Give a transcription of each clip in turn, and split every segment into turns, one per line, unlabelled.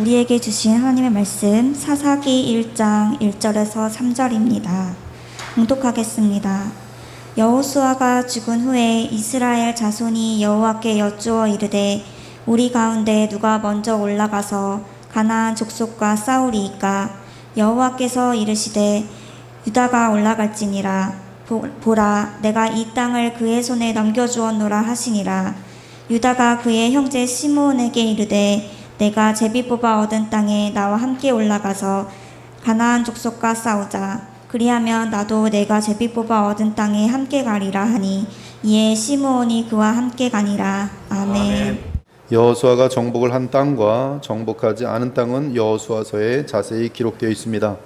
우리에게 주신 하나님의 말씀 사사기 1장 1절에서 3절입니다. 봉독하겠습니다. 여호수아가 죽은 후에 이스라엘 자손이 여호와께 여쭈어 이르되 우리 가운데 누가 먼저 올라가서 가나안 족속과 싸우리이까? 여호와께서 이르시되 유다가 올라갈지니라. 보라, 내가 이 땅을 그의 손에 넘겨주었노라 하시니라. 유다가 그의 형제 시므온에게 이르되 내가 제비 뽑아 얻은 땅에 나와 함께 올라가서 가나안 족속과 싸우자. 그리하면 나도 내가 제비 뽑아 얻은 땅에 함께 가리라 하니 이에 시므온이 그와 함께 가니라. 아멘.
여호수아가 정복을 한 땅과 정복하지 않은 땅은 여호수아서에 자세히 기록되어 있습니다.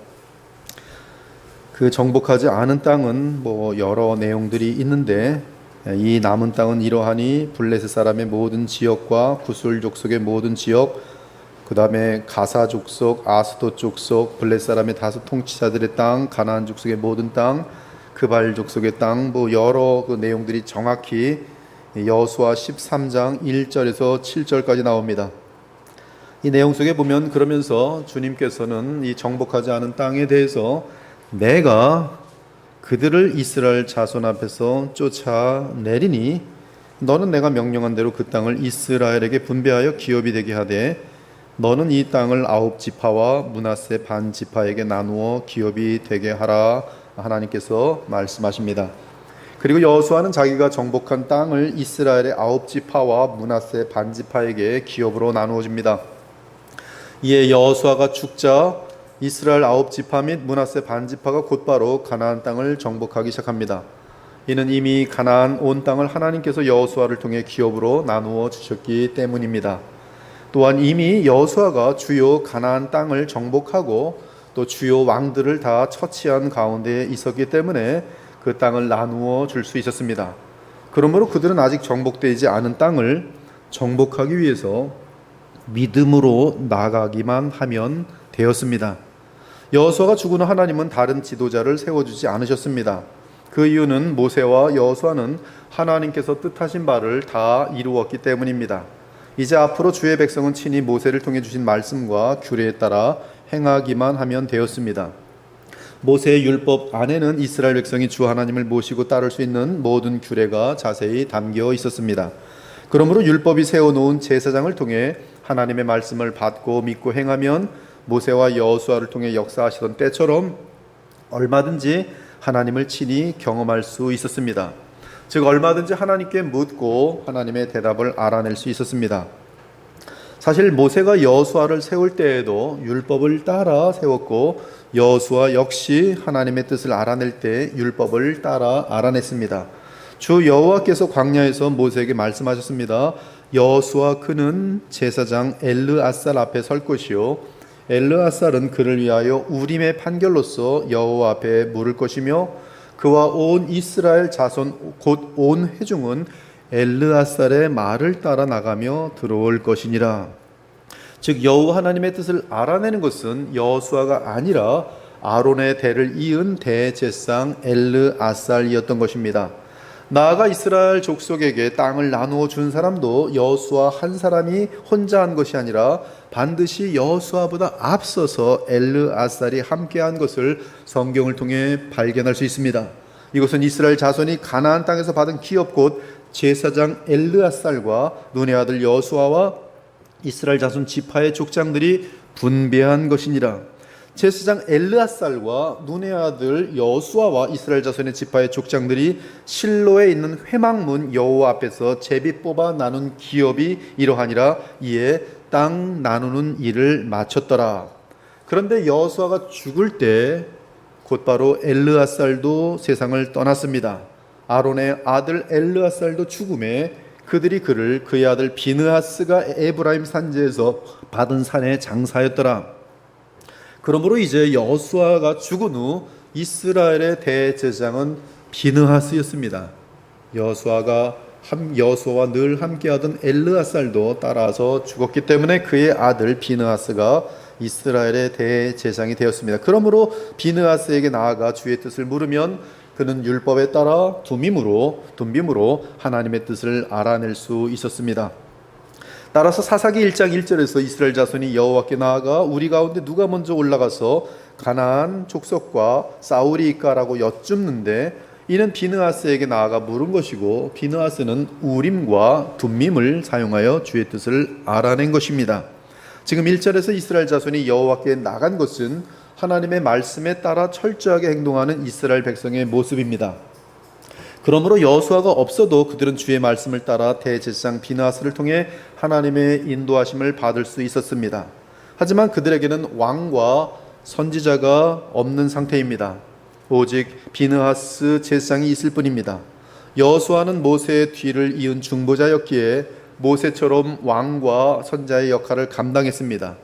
그 정복하지 않은 땅은 여러 내용들이 있는데, 이 남은 땅은 이러하니 블레셋 사람의 모든 지역과 구술 족속의 모든 지역, 그 다음에 가사 족속, 아스돗 족속, 블레셋 사람의 다섯 통치자들의 땅, 가나안 족속의 모든 땅, 그발 족속의 땅, 여러 그 내용들이 정확히 여호수아 13장 1절에서 7절까지 나옵니다. 이 내용 속에 보면 그러면서 주님께서는 이 정복하지 않은 땅에 대해서 내가 그들을 이스라엘 자손 앞에서 쫓아내리니 너는 내가 명령한 대로 그 땅을 이스라엘에게 분배하여 기업이 되게 하되 너는 이 땅을 9지파와 므낫세 반지파에게 나누어 기업이 되게 하라. 하나님께서 말씀하십니다. 그리고 여호수아는 자기가 정복한 땅을 이스라엘의 9지파와 므낫세 반지파에게 기업으로 나누어 줍니다. 이에 여호수아가 죽자 이스라엘 9지파 및 므낫세 반지파가 곧바로 가나안 땅을 정복하기 시작합니다. 이는 이미 가나안 온 땅을 하나님께서 여호수아를 통해 기업으로 나누어 주셨기 때문입니다. 또한 이미 여호수아가 주요 가나안 땅을 정복하고 또 주요 왕들을 다 처치한 가운데 있었기 때문에 그 땅을 나누어 줄 수 있었습니다. 그러므로 그들은 아직 정복되지 않은 땅을 정복하기 위해서 믿음으로 나가기만 하면 되었습니다. 여호수아가 죽은 후 하나님은 다른 지도자를 세워주지 않으셨습니다. 그 이유는 모세와 여호수아는 하나님께서 뜻하신 바를 다 이루었기 때문입니다. 이제 앞으로 주의 백성은 친히 모세를 통해 주신 말씀과 규례에 따라 행하기만 하면 되었습니다. 모세의 율법 안에는 이스라엘 백성이 주 하나님을 모시고 따를 수 있는 모든 규례가 자세히 담겨 있었습니다. 그러므로 율법이 세워놓은 제사장을 통해 하나님의 말씀을 받고 믿고 행하면 모세와 여호수아를 통해 역사하시던 때처럼 얼마든지 하나님을 친히 경험할 수 있었습니다. 즉 얼마든지 하나님께 묻고 하나님의 대답을 알아낼 수 있었습니다. 사실 모세가 여호수아를 세울 때에도 율법을 따라 세웠고 여호수아 역시 하나님의 뜻을 알아낼 때 율법을 따라 알아냈습니다. 주 여호와께서 광야에서 모세에게 말씀하셨습니다. 여호수아 그는 제사장 엘르앗살 앞에 설 것이요 엘르앗살은 그를 위하여 우림의 판결로서 여호와 앞에 물을 것이며 그와 온 이스라엘 자손 곧 온 회중은 엘르앗살의 말을 따라 나가며 들어올 것이니라. 즉 여호와 하나님의 뜻을 알아내는 것은 여호수아가 아니라 아론의 대를 이은 대제사장 엘르앗살이었던 것입니다. 나아가 이스라엘 족속에게 땅을 나누어 준 사람도 여호수아 한 사람이 혼자 한 것이 아니라 반드시 여호수아보다 앞서서 엘르앗살이 함께한 것을 성경을 통해 발견할 수 있습니다. 이것은 이스라엘 자손이 가나안 땅에서 받은 기업 곧 제사장 엘르앗살과 눈의 아들 여호수아와 이스라엘 자손 지파의 족장들이 분배한 것이니라. 제사장 엘르앗살과 눈의 아들 여호수아와 이스라엘 자손의 지파의 족장들이 실로에 있는 회막문 여호와 앞에서 제비 뽑아 나눈 기업이 이러하니라. 이에 땅 나누는 일을 마쳤더라. 그런데 여호수아가 죽을 때 곧바로 엘르앗살도 세상을 떠났습니다. 아론의 아들 엘르앗살도 죽음에 그들이 그를 그의 아들 비느하스가 에브라임 산지에서 받은 산의 장사였더라. 그러므로 이제 여호수아가 죽은 후 이스라엘의 대제사장은 비느하스였습니다. 여호수아와 늘 함께하던 엘르앗살도 따라서 죽었기 때문에 그의 아들 비느하스가 이스라엘의 대제사장이 되었습니다. 그러므로 비느하스에게 나아가 주의 뜻을 물으면 그는 율법에 따라 둠빔으로 하나님의 뜻을 알아낼 수 있었습니다. 따라서 사사기 1장 1절에서 이스라엘 자손이 여호와께 나아가 우리 가운데 누가 먼저 올라가서 가나안 족속과 싸우리이까라고 여쭙는데 이는 비느하스에게 나아가 물은 것이고 비느하스는 우림과 둠밈을 사용하여 주의 뜻을 알아낸 것입니다. 지금 1절에서 이스라엘 자손이 여호와께 나간 것은 하나님의 말씀에 따라 철저하게 행동하는 이스라엘 백성의 모습입니다. 그러므로 여호수아가 없어도 그들은 주의 말씀을 따라 대제사장 비느하스를 통해 하나님의 인도하심을 받을 수 있었습니다. 하지만 그들에게는 왕과 선지자가 없는 상태입니다. 오직 비느하스 제사장이 있을 뿐입니다. 여호수아는 모세의 뒤를 이은 중보자였기에 모세처럼 왕과 선자의 역할을 감당했습니다.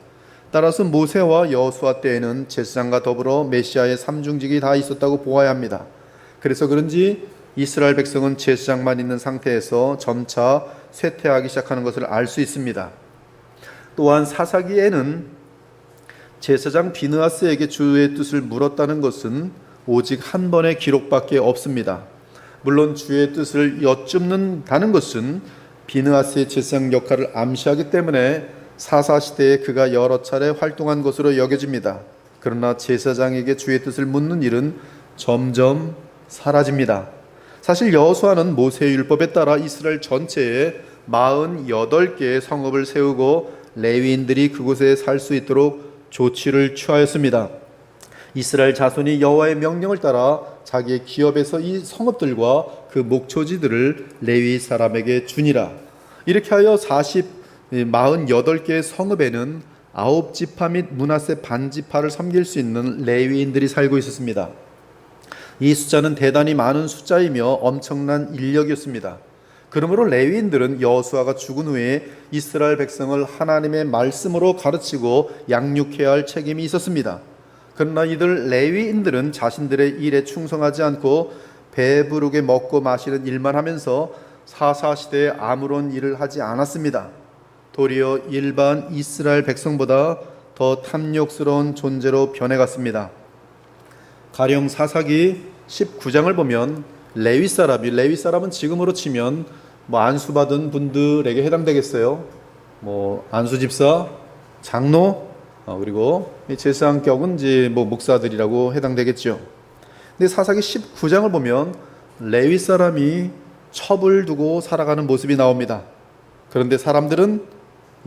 따라서 모세와 여호수아 때에는 제사장과 더불어 메시아의 삼중직이 다 있었다고 보아야 합니다. 그래서 그런지 이스라엘 백성은 제사장만 있는 상태에서 점차 쇠퇴하기 시작하는 것을 알 수 있습니다. 또한 사사기에는 제사장 비느하스에게 주의 뜻을 물었다는 것은 오직 한 번의 기록밖에 없습니다. 물론 주의 뜻을 여쭙는다는 것은 비느하스의 제사장 역할을 암시하기 때문에 사사시대에 그가 여러 차례 활동한 것으로 여겨집니다. 그러나 제사장에게 주의 뜻을 묻는 일은 점점 사라집니다. 사실 여호수아는 모세의 율법에 따라 이스라엘 전체에 48개의 성읍을 세우고 레위인들이 그곳에 살 수 있도록 조치를 취하였습니다. 이스라엘 자손이 여호와의 명령을 따라 자기의 기업에서 이 성읍들과 그 목초지들을 레위 사람에게 주니라. 이렇게 하여 48개의 성읍에는 9지파 및 므낫세 반지파를 섬길 수 있는 레위인들이 살고 있었습니다. 이 숫자는 대단히 많은 숫자이며 엄청난 인력이었습니다. 그러므로 레위인들은 여호수아가 죽은 후에 이스라엘 백성을 하나님의 말씀으로 가르치고 양육해야 할 책임이 있었습니다. 그러나 이들 레위인들은 자신들의 일에 충성하지 않고 배부르게 먹고 마시는 일만 하면서 사사시대에 아무런 일을 하지 않았습니다. 도리어 일반 이스라엘 백성보다 더 탐욕스러운 존재로 변해갔습니다. 가령 사사기 19장을 보면 레위 사람은 지금으로 치면 안수받은 분들에게 해당되겠어요. 안수집사, 장로, 그리고 제사장격은 이제 목사들이라고 해당되겠죠. 근데 사사기 19장을 보면 레위 사람이 첩을 두고 살아가는 모습이 나옵니다. 그런데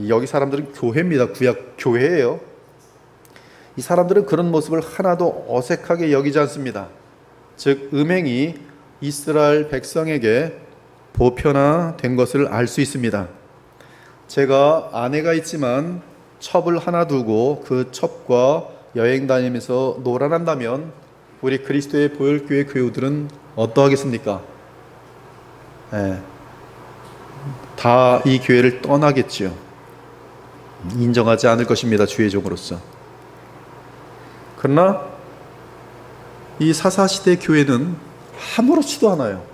여기 사람들은 교회입니다. 구약 교회예요. 이 사람들은 그런 모습을 하나도 어색하게 여기지 않습니다. 즉 음행이 이스라엘 백성에게 보편화된 것을 알 수 있습니다. 제가 아내가 있지만 첩을 하나 두고 그 첩과 여행 다니면서 놀아난다면 우리 그리스도의 보혈교회 교우들은 어떠하겠습니까? 다 이 교회를 떠나겠지요. 인정하지 않을 것입니다. 주의 종으로서. 그러나 이 사사시대 교회는 아무렇지도 않아요.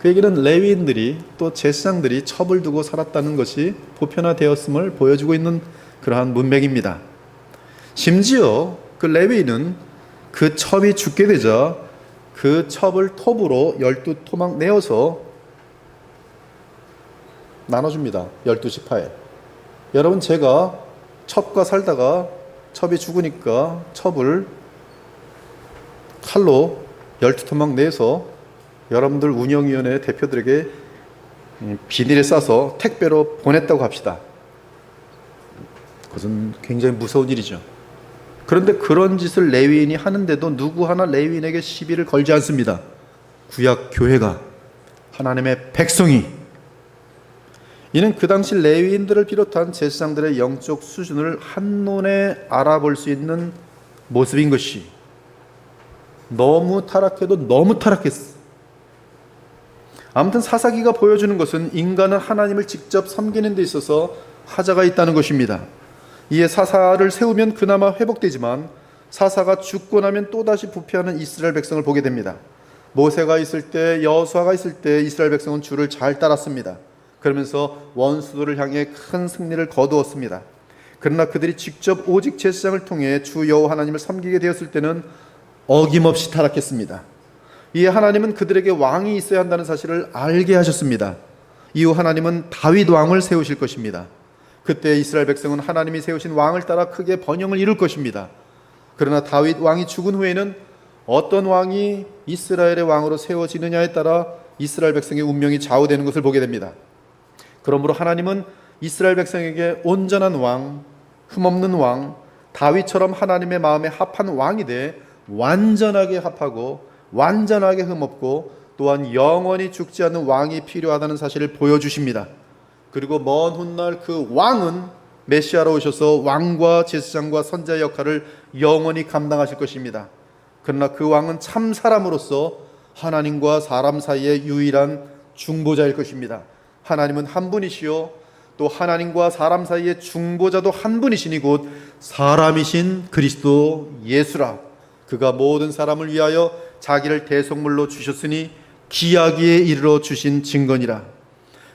그 얘기는 레위인들이 또 제사장들이 첩을 두고 살았다는 것이 보편화되었음을 보여주고 있는 그러한 문맥입니다. 심지어 그 레위인은 그 첩이 죽게 되자 그 첩을 톱으로 12토막 내어서 나눠줍니다. 12지파에. 여러분, 제가 첩과 살다가 첩이 죽으니까 첩을 칼로 12토막 내서 여러분들 운영위원회 대표들에게 비닐에 싸서 택배로 보냈다고 합시다. 그것은 굉장히 무서운 일이죠. 그런데 그런 짓을 레위인이 하는데도 누구 하나 레위인에게 시비를 걸지 않습니다. 구약 교회가, 하나님의 백성이. 이는 그 당시 레위인들을 비롯한 제사장들의 영적 수준을 한눈에 알아볼 수 있는 모습인 것이, 너무 타락해도 너무 타락했어. 아무튼 사사기가 보여주는 것은 인간은 하나님을 직접 섬기는 데 있어서 하자가 있다는 것입니다. 이에 사사를 세우면 그나마 회복되지만 사사가 죽고 나면 또다시 부패하는 이스라엘 백성을 보게 됩니다. 모세가 있을 때, 여호수아가 있을 때 이스라엘 백성은 주를 잘 따랐습니다. 그러면서 원수들을 향해 큰 승리를 거두었습니다. 그러나 그들이 직접 오직 제사장을 통해 주 여호와 하나님을 섬기게 되었을 때는 어김없이 타락했습니다. 이에 하나님은 그들에게 왕이 있어야 한다는 사실을 알게 하셨습니다. 이후 하나님은 다윗 왕을 세우실 것입니다. 그때 이스라엘 백성은 하나님이 세우신 왕을 따라 크게 번영을 이룰 것입니다. 그러나 다윗 왕이 죽은 후에는 어떤 왕이 이스라엘의 왕으로 세워지느냐에 따라 이스라엘 백성의 운명이 좌우되는 것을 보게 됩니다. 그러므로 하나님은 이스라엘 백성에게 온전한 왕, 흠없는 왕, 다윗처럼 하나님의 마음에 합한 왕이 돼 완전하게 합하고 완전하게 흠없고 또한 영원히 죽지 않는 왕이 필요하다는 사실을 보여주십니다. 그리고 먼 훗날 그 왕은 메시아로 오셔서 왕과 제사장과 선지자의 역할을 영원히 감당하실 것입니다. 그러나 그 왕은 참 사람으로서 하나님과 사람 사이의 유일한 중보자일 것입니다. 하나님은 한 분이시요 또 하나님과 사람 사이의 중보자도 한 분이시니 곧 사람이신 그리스도 예수라. 그가 모든 사람을 위하여 자기를 대속물로 주셨으니 기하기에 이르러 주신 증거니라.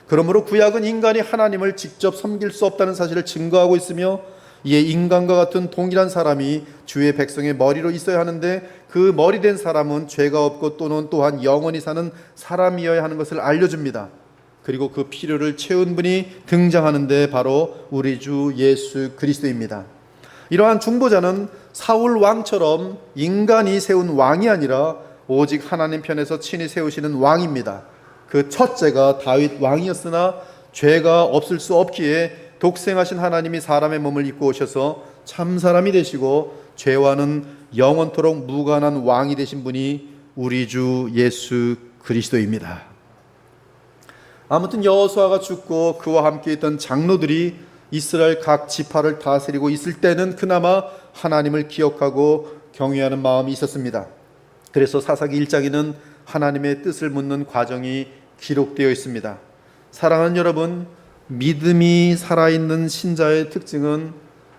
그러므로 구약은 인간이 하나님을 직접 섬길 수 없다는 사실을 증거하고 있으며 이에 인간과 같은 동일한 사람이 주의 백성의 머리로 있어야 하는데 그 머리 된 사람은 죄가 없고 또한 영원히 사는 사람이어야 하는 것을 알려줍니다. 그리고 그 필요를 채운 분이 등장하는데 바로 우리 주 예수 그리스도입니다. 이러한 중보자는 사울 왕처럼 인간이 세운 왕이 아니라 오직 하나님 편에서 친히 세우시는 왕입니다. 그 첫째가 다윗 왕이었으나 죄가 없을 수 없기에 독생하신 하나님이 사람의 몸을 입고 오셔서 참사람이 되시고 죄와는 영원토록 무관한 왕이 되신 분이 우리 주 예수 그리스도입니다. 아무튼 여호수아가 죽고 그와 함께 있던 장로들이 이스라엘 각 지파를 다스리고 있을 때는 그나마 하나님을 기억하고 경외하는 마음이 있었습니다. 그래서 사사기 1장에는 하나님의 뜻을 묻는 과정이 기록되어 있습니다. 사랑하는 여러분, 믿음이 살아있는 신자의 특징은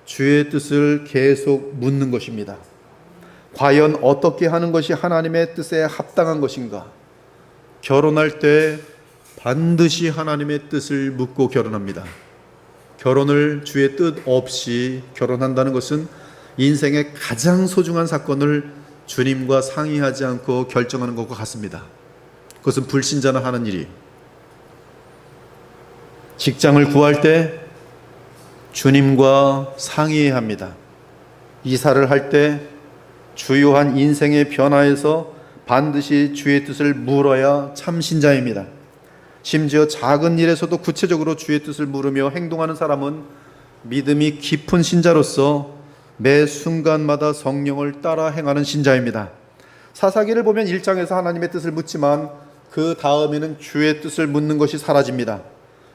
주의 뜻을 계속 묻는 것입니다. 과연 어떻게 하는 것이 하나님의 뜻에 합당한 것인가? 결혼할 때 반드시 하나님의 뜻을 묻고 결혼합니다. 결혼을 주의 뜻 없이 결혼한다는 것은 인생의 가장 소중한 사건을 주님과 상의하지 않고 결정하는 것과 같습니다. 그것은 불신자나 하는 일이. 직장을 구할 때 주님과 상의해야 합니다. 이사를 할 때 주요한 인생의 변화에서 반드시 주의 뜻을 물어야 참 신자입니다. 심지어 작은 일에서도 구체적으로 주의 뜻을 물으며 행동하는 사람은 믿음이 깊은 신자로서 매 순간마다 성령을 따라 행하는 신자입니다. 사사기를 보면 1장에서 하나님의 뜻을 묻지만 그 다음에는 주의 뜻을 묻는 것이 사라집니다.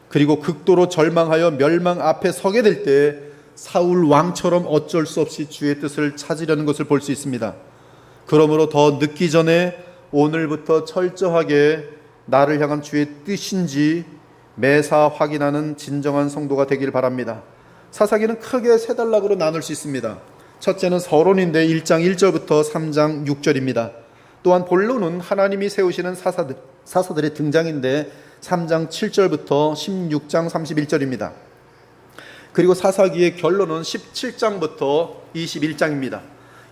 그리고 극도로 절망하여 멸망 앞에 서게 될 때 사울 왕처럼 어쩔 수 없이 주의 뜻을 찾으려는 것을 볼 수 있습니다. 그러므로 더 늦기 전에 오늘부터 철저하게 나를 향한 주의 뜻인지 매사 확인하는 진정한 성도가 되길 바랍니다. 사사기는 크게 세 단락으로 나눌 수 있습니다. 첫째는 서론인데 1장 1절부터 3장 6절입니다. 또한 본론은 하나님이 세우시는 사사들의 등장인데 3장 7절부터 16장 31절입니다. 그리고 사사기의 결론은 17장부터 21장입니다.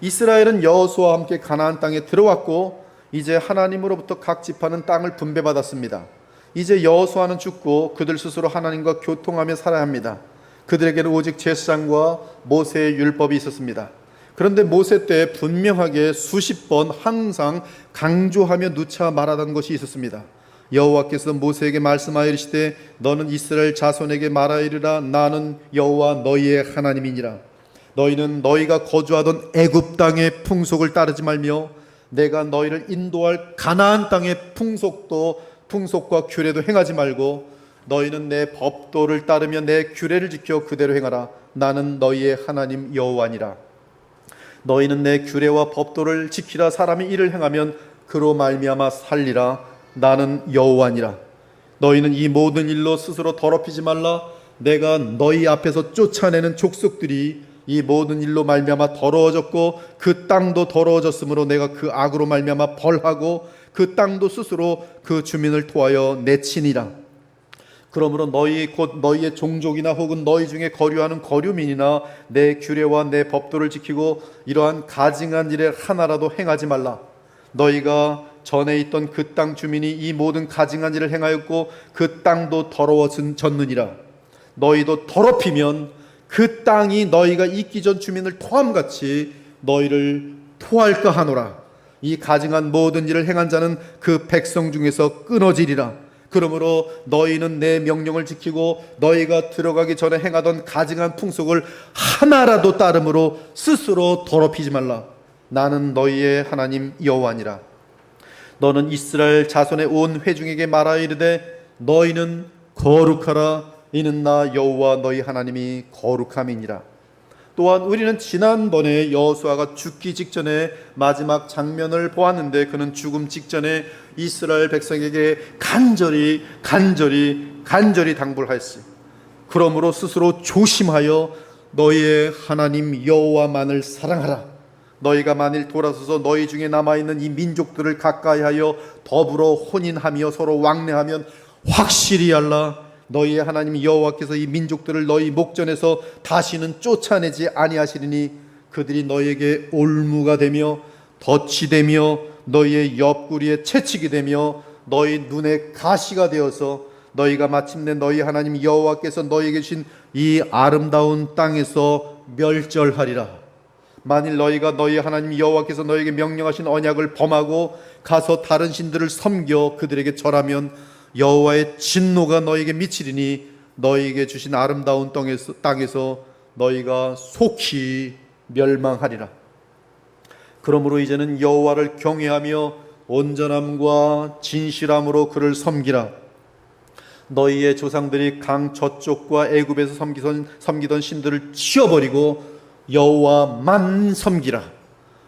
이스라엘은 여호수아와 함께 가나안 땅에 들어왔고 이제 하나님으로부터 각 지파는 땅을 분배받았습니다. 이제 여호수아는 죽고 그들 스스로 하나님과 교통하며 살아야 합니다. 그들에게는 오직 제사장과 모세의 율법이 있었습니다. 그런데 모세 때 분명하게 수십 번 항상 강조하며 누차 말하던 것이 있었습니다. 여호와께서 모세에게 말씀하여 이르시되 너는 이스라엘 자손에게 말하이르라 나는 여호와 너희의 하나님이니라. 너희는 너희가 거주하던 애굽 땅의 풍속을 따르지 말며 내가 너희를 인도할 가나안 땅의 풍속과 규례도 행하지 말고 너희는 내 법도를 따르며 내 규례를 지켜 그대로 행하라. 나는 너희의 하나님 여호와니라. 너희는 내 규례와 법도를 지키라. 사람이 이를 행하면 그로 말미암아 살리라. 나는 여호와니라. 너희는 이 모든 일로 스스로 더럽히지 말라. 내가 너희 앞에서 쫓아내는 족속들이 이 모든 일로 말미암아 더러워졌고 그 땅도 더러워졌으므로 내가 그 악으로 말미암아 벌하고 그 땅도 스스로 그 주민을 토하여 내치니라. 그러므로 너희 곧 너희의 종족이나 혹은 너희 중에 거류하는 거류민이나 내 규례와 내 법도를 지키고 이러한 가증한 일에 하나라도 행하지 말라. 너희가 전에 있던 그 땅 주민이 이 모든 가증한 일을 행하였고 그 땅도 더러워졌느니라. 너희도 더럽히면 그 땅이 너희가 있기 전 주민을 토함같이 너희를 토할까 하노라. 이 가증한 모든 일을 행한 자는 그 백성 중에서 끊어지리라. 그러므로 너희는 내 명령을 지키고 너희가 들어가기 전에 행하던 가증한 풍속을 하나라도 따름으로 스스로 더럽히지 말라. 나는 너희의 하나님 여호와니라. 너는 이스라엘 자손의 온 회중에게 말하여 이르되 너희는 거룩하라. 이는 나 여호와 너희 하나님이 거룩함이니라. 또한 우리는 지난번에 여호수아가 죽기 직전에 마지막 장면을 보았는데 그는 죽음 직전에 이스라엘 백성에게 간절히 당부하였지. 그러므로 스스로 조심하여 너희의 하나님 여호와만을 사랑하라. 너희가 만일 돌아서서 너희 중에 남아있는 이 민족들을 가까이하여 더불어 혼인하며 서로 왕래하면 확실히 알라. 너희의 하나님 여호와께서 이 민족들을 너희 목전에서 다시는 쫓아내지 아니하시리니 그들이 너희에게 올무가 되며 덫이 되며 너희의 옆구리에 채찍이 되며 너희 눈에 가시가 되어서 너희가 마침내 너희 하나님 여호와께서 너희에게 주신 이 아름다운 땅에서 멸절하리라. 만일 너희가 너희 하나님 여호와께서 너희에게 명령하신 언약을 범하고 가서 다른 신들을 섬겨 그들에게 절하면 여호와의 진노가 너희에게 미치리니 너희에게 주신 아름다운 땅에서 너희가 속히 멸망하리라. 그러므로 이제는 여호와를 경외하며 온전함과 진실함으로 그를 섬기라. 너희의 조상들이 강 저쪽과 애굽에서 섬기던 신들을 치워버리고 여호와만 섬기라.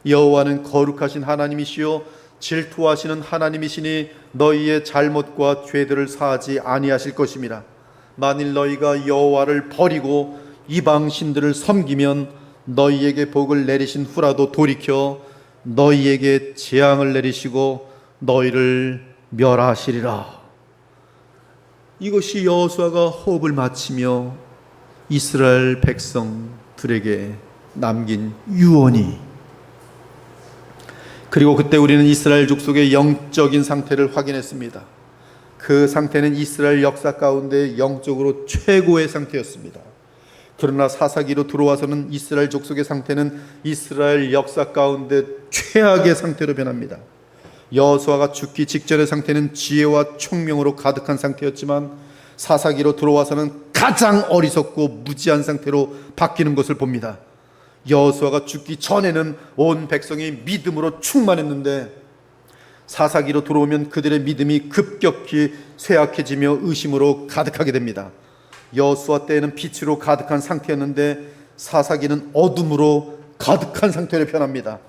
여호와는 거룩하신 하나님이시요 질투하시는 하나님이시니 너희의 잘못과 죄들을 사하지 아니하실 것임이라. 만일 너희가 여호와를 버리고 이방 신들을 섬기면 너희에게 복을 내리신 후라도 돌이켜 너희에게 재앙을 내리시고 너희를 멸하시리라. 이것이 여호수아가 호흡을 마치며 이스라엘 백성들에게 남긴 유언이. 그리고 그때 우리는 이스라엘 족속의 영적인 상태를 확인했습니다. 그 상태는 이스라엘 역사 가운데 영적으로 최고의 상태였습니다. 그러나 사사기로 들어와서는 이스라엘 족속의 상태는 이스라엘 역사 가운데 최악의 상태로 변합니다. 여호수아가 죽기 직전의 상태는 지혜와 총명으로 가득한 상태였지만 사사기로 들어와서는 가장 어리석고 무지한 상태로 바뀌는 것을 봅니다. 여호수아가 죽기 전에는 온 백성이 믿음으로 충만했는데 사사기로 들어오면 그들의 믿음이 급격히 쇠약해지며 의심으로 가득하게 됩니다. 여호수아 때에는 빛으로 가득한 상태였는데 사사기는 어둠으로 가득한 상태로 변합니다.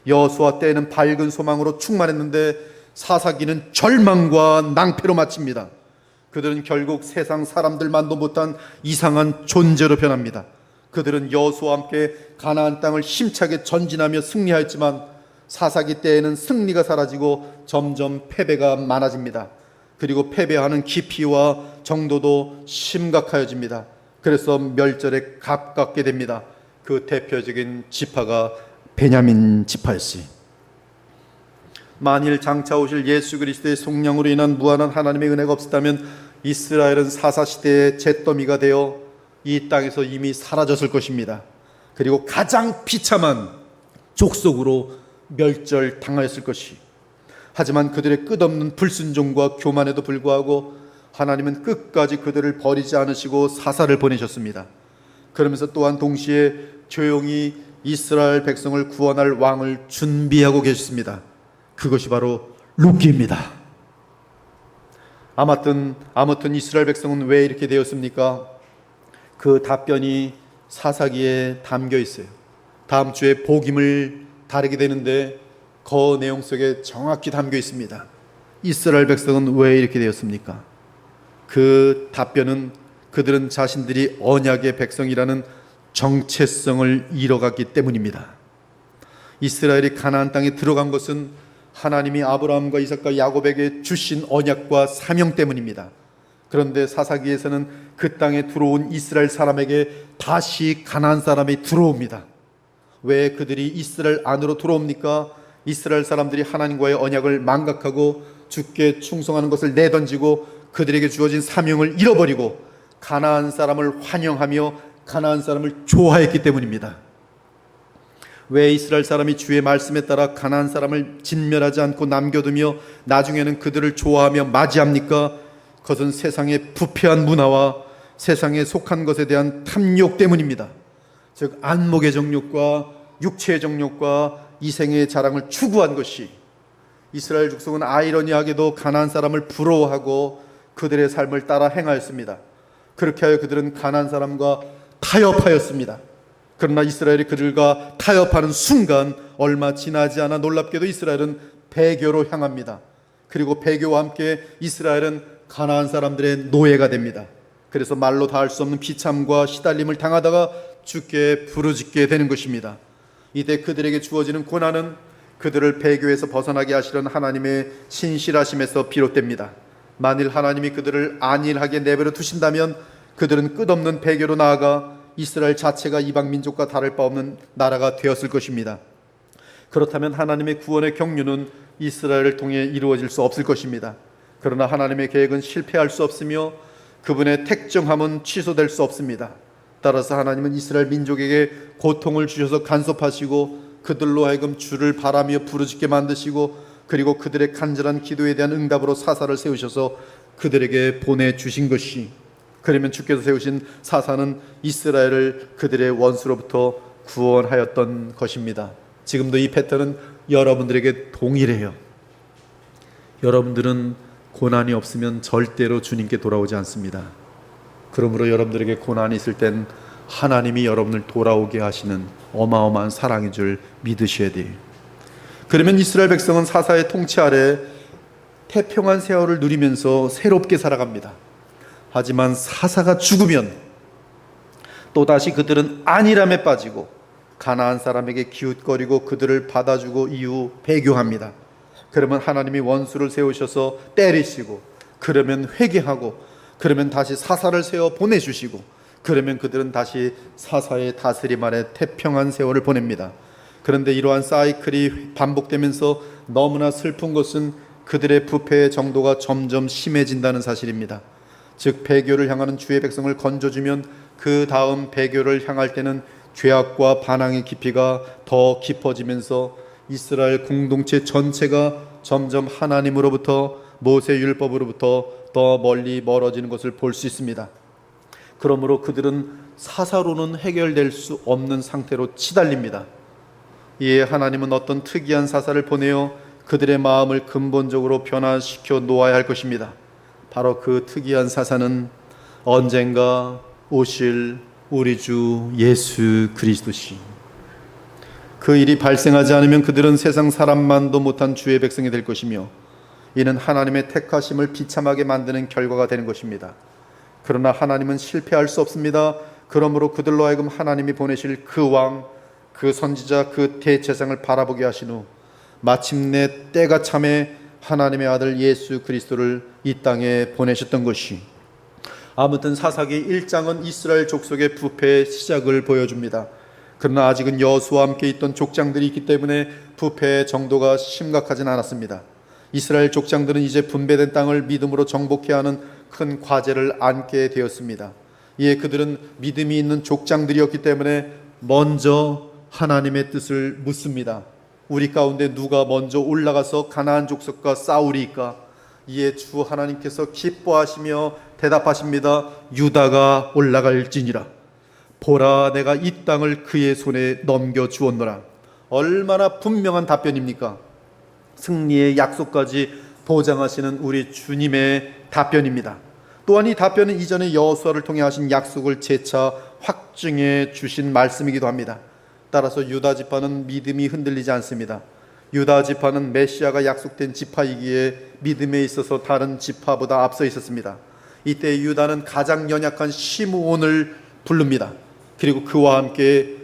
여호수아 때에는 밝은 소망으로 충만했는데 사사기는 절망과 낭패로 마칩니다. 그들은 결국 세상 사람들만도 못한 이상한 존재로 변합니다. 그들은 여호수아와 함께 가나안 땅을 힘차게 전진하며 승리하였지만 사사기 때에는 승리가 사라지고 점점 패배가 많아집니다. 그리고 패배하는 깊이와 정도도 심각해집니다. 그래서 멸절에 가깝게 됩니다. 그 대표적인 지파가 베냐민 지파였지. 만일 장차 오실 예수 그리스도의 속량으로 인한 무한한 하나님의 은혜가 없었다면 이스라엘은 사사시대의 잿더미가 되어 이 땅에서 이미 사라졌을 것입니다. 그리고 가장 비참한 족속으로 멸절당하였을 것이. 하지만 그들의 끝없는 불순종과 교만에도 불구하고 하나님은 끝까지 그들을 버리지 않으시고 사사를 보내셨습니다. 그러면서 또한 동시에 조용히 이스라엘 백성을 구원할 왕을 준비하고 계셨습니다. 그것이 바로 룻기입니다. 아무튼 이스라엘 백성은 왜 이렇게 되었습니까? 그 답변이 사사기에 담겨 있어요. 다음 주에 복임을 다루게 되는데 그 내용 속에 정확히 담겨 있습니다. 이스라엘 백성은 왜 이렇게 되었습니까? 그 답변은 그들은 자신들이 언약의 백성이라는 정체성을 잃어갔기 때문입니다. 이스라엘이 가나안 땅에 들어간 것은 하나님이 아브라함과 이삭과 야곱에게 주신 언약과 사명 때문입니다. 그런데 사사기에서는 그 땅에 들어온 이스라엘 사람에게 다시 가나안 사람이 들어옵니다. 왜 그들이 이스라엘 안으로 들어옵니까? 이스라엘 사람들이 하나님과의 언약을 망각하고 주께 충성하는 것을 내던지고 그들에게 주어진 사명을 잃어버리고 가나안 사람을 환영하며 가나안 사람을 좋아했기 때문입니다. 왜 이스라엘 사람이 주의 말씀에 따라 가나안 사람을 진멸하지 않고 남겨두며 나중에는 그들을 좋아하며 맞이합니까? 그것은 세상의 부패한 문화와 세상에 속한 것에 대한 탐욕 때문입니다. 즉 안목의 정욕과 육체의 정욕과 이생의 자랑을 추구한 것이, 이스라엘 족속은 아이러니하게도 가나안 사람을 부러워하고 그들의 삶을 따라 행하였습니다. 그렇게 하여 그들은 가나안 사람과 타협하였습니다. 그러나 이스라엘이 그들과 타협하는 순간 얼마 지나지 않아 놀랍게도 이스라엘은 배교로 향합니다. 그리고 배교와 함께 이스라엘은 가나안 사람들의 노예가 됩니다. 그래서 말로 다 할 수 없는 비참과 시달림을 당하다가 주께 부르짖게 되는 것입니다. 이때 그들에게 주어지는 고난은 그들을 배교에서 벗어나게 하시려는 하나님의 신실하심에서 비롯됩니다. 만일 하나님이 그들을 안일하게 내버려 두신다면 그들은 끝없는 배교로 나아가 이스라엘 자체가 이방 민족과 다를 바 없는 나라가 되었을 것입니다. 그렇다면 하나님의 구원의 경륜은 이스라엘을 통해 이루어질 수 없을 것입니다. 그러나 하나님의 계획은 실패할 수 없으며 그분의 택정함은 취소될 수 없습니다. 따라서 하나님은 이스라엘 민족에게 고통을 주셔서 간섭하시고 그들로 하여금 주를 바라며 부르짖게 만드시고 그리고 그들의 간절한 기도에 대한 응답으로 사사를 세우셔서 그들에게 보내주신 것이, 그러면 주께서 세우신 사사는 이스라엘을 그들의 원수로부터 구원하였던 것입니다. 지금도 이 패턴은 여러분들에게 동일해요. 여러분들은 고난이 없으면 절대로 주님께 돌아오지 않습니다. 그러므로 여러분들에게 고난이 있을 땐 하나님이 여러분을 돌아오게 하시는 어마어마한 사랑인 줄 믿으셔야 돼요. 그러면 이스라엘 백성은 사사의 통치 아래 태평한 세월을 누리면서 새롭게 살아갑니다. 하지만 사사가 죽으면 또다시 그들은 안일함에 빠지고 가나안 사람에게 기웃거리고 그들을 받아주고 이후 배교합니다. 그러면 하나님이 원수를 세우셔서 때리시고, 그러면 회개하고, 그러면 다시 사사를 세워 보내주시고, 그러면 그들은 다시 사사의 다스림 아래 태평한 세월을 보냅니다. 그런데 이러한 사이클이 반복되면서 너무나 슬픈 것은 그들의 부패의 정도가 점점 심해진다는 사실입니다. 즉 배교를 향하는 주의 백성을 건져주면 그 다음 배교를 향할 때는 죄악과 반항의 깊이가 더 깊어지면서 이스라엘 공동체 전체가 점점 하나님으로부터, 모세 율법으로부터 더 멀리 멀어지는 것을 볼 수 있습니다. 그러므로 그들은 사사로는 해결될 수 없는 상태로 치달립니다. 이에 하나님은 어떤 특이한 사사를 보내어 그들의 마음을 근본적으로 변화시켜 놓아야 할 것입니다. 바로 그 특이한 사사는 언젠가 오실 우리 주 예수 그리스도시. 그 일이 발생하지 않으면 그들은 세상 사람만도 못한 주의 백성이 될 것이며 이는 하나님의 택하심을 비참하게 만드는 결과가 되는 것입니다. 그러나 하나님은 실패할 수 없습니다. 그러므로 그들로 하여금 하나님이 보내실 그 왕, 그 선지자, 그 대제사장을 바라보게 하신 후 마침내 때가 참에 하나님의 아들 예수 그리스도를 이 땅에 보내셨던 것이, 아무튼 사사기 1장은 이스라엘 족속의 부패의 시작을 보여줍니다. 그러나 아직은 여호수아와 함께 있던 족장들이 있기 때문에 부패의 정도가 심각하진 않았습니다. 이스라엘 족장들은 이제 분배된 땅을 믿음으로 정복해야 하는 큰 과제를 안게 되었습니다. 이에 그들은 믿음이 있는 족장들이었기 때문에 먼저 하나님의 뜻을 묻습니다. 우리 가운데 누가 먼저 올라가서 가나안 족속과 싸우리이까? 이에 주 하나님께서 기뻐하시며 대답하십니다. 유다가 올라갈지니라. 보라, 내가 이 땅을 그의 손에 넘겨주었노라. 얼마나 분명한 답변입니까? 승리의 약속까지 보장하시는 우리 주님의 답변입니다. 또한 이 답변은 이전에 여호수아를 통해 하신 약속을 재차 확증해 주신 말씀이기도 합니다. 따라서 유다 지파는 믿음이 흔들리지 않습니다. 유다 지파는 메시아가 약속된 지파이기에 믿음에 있어서 다른 지파보다 앞서 있었습니다. 이때 유다는 가장 연약한 시므온을 부릅니다. 그리고 그와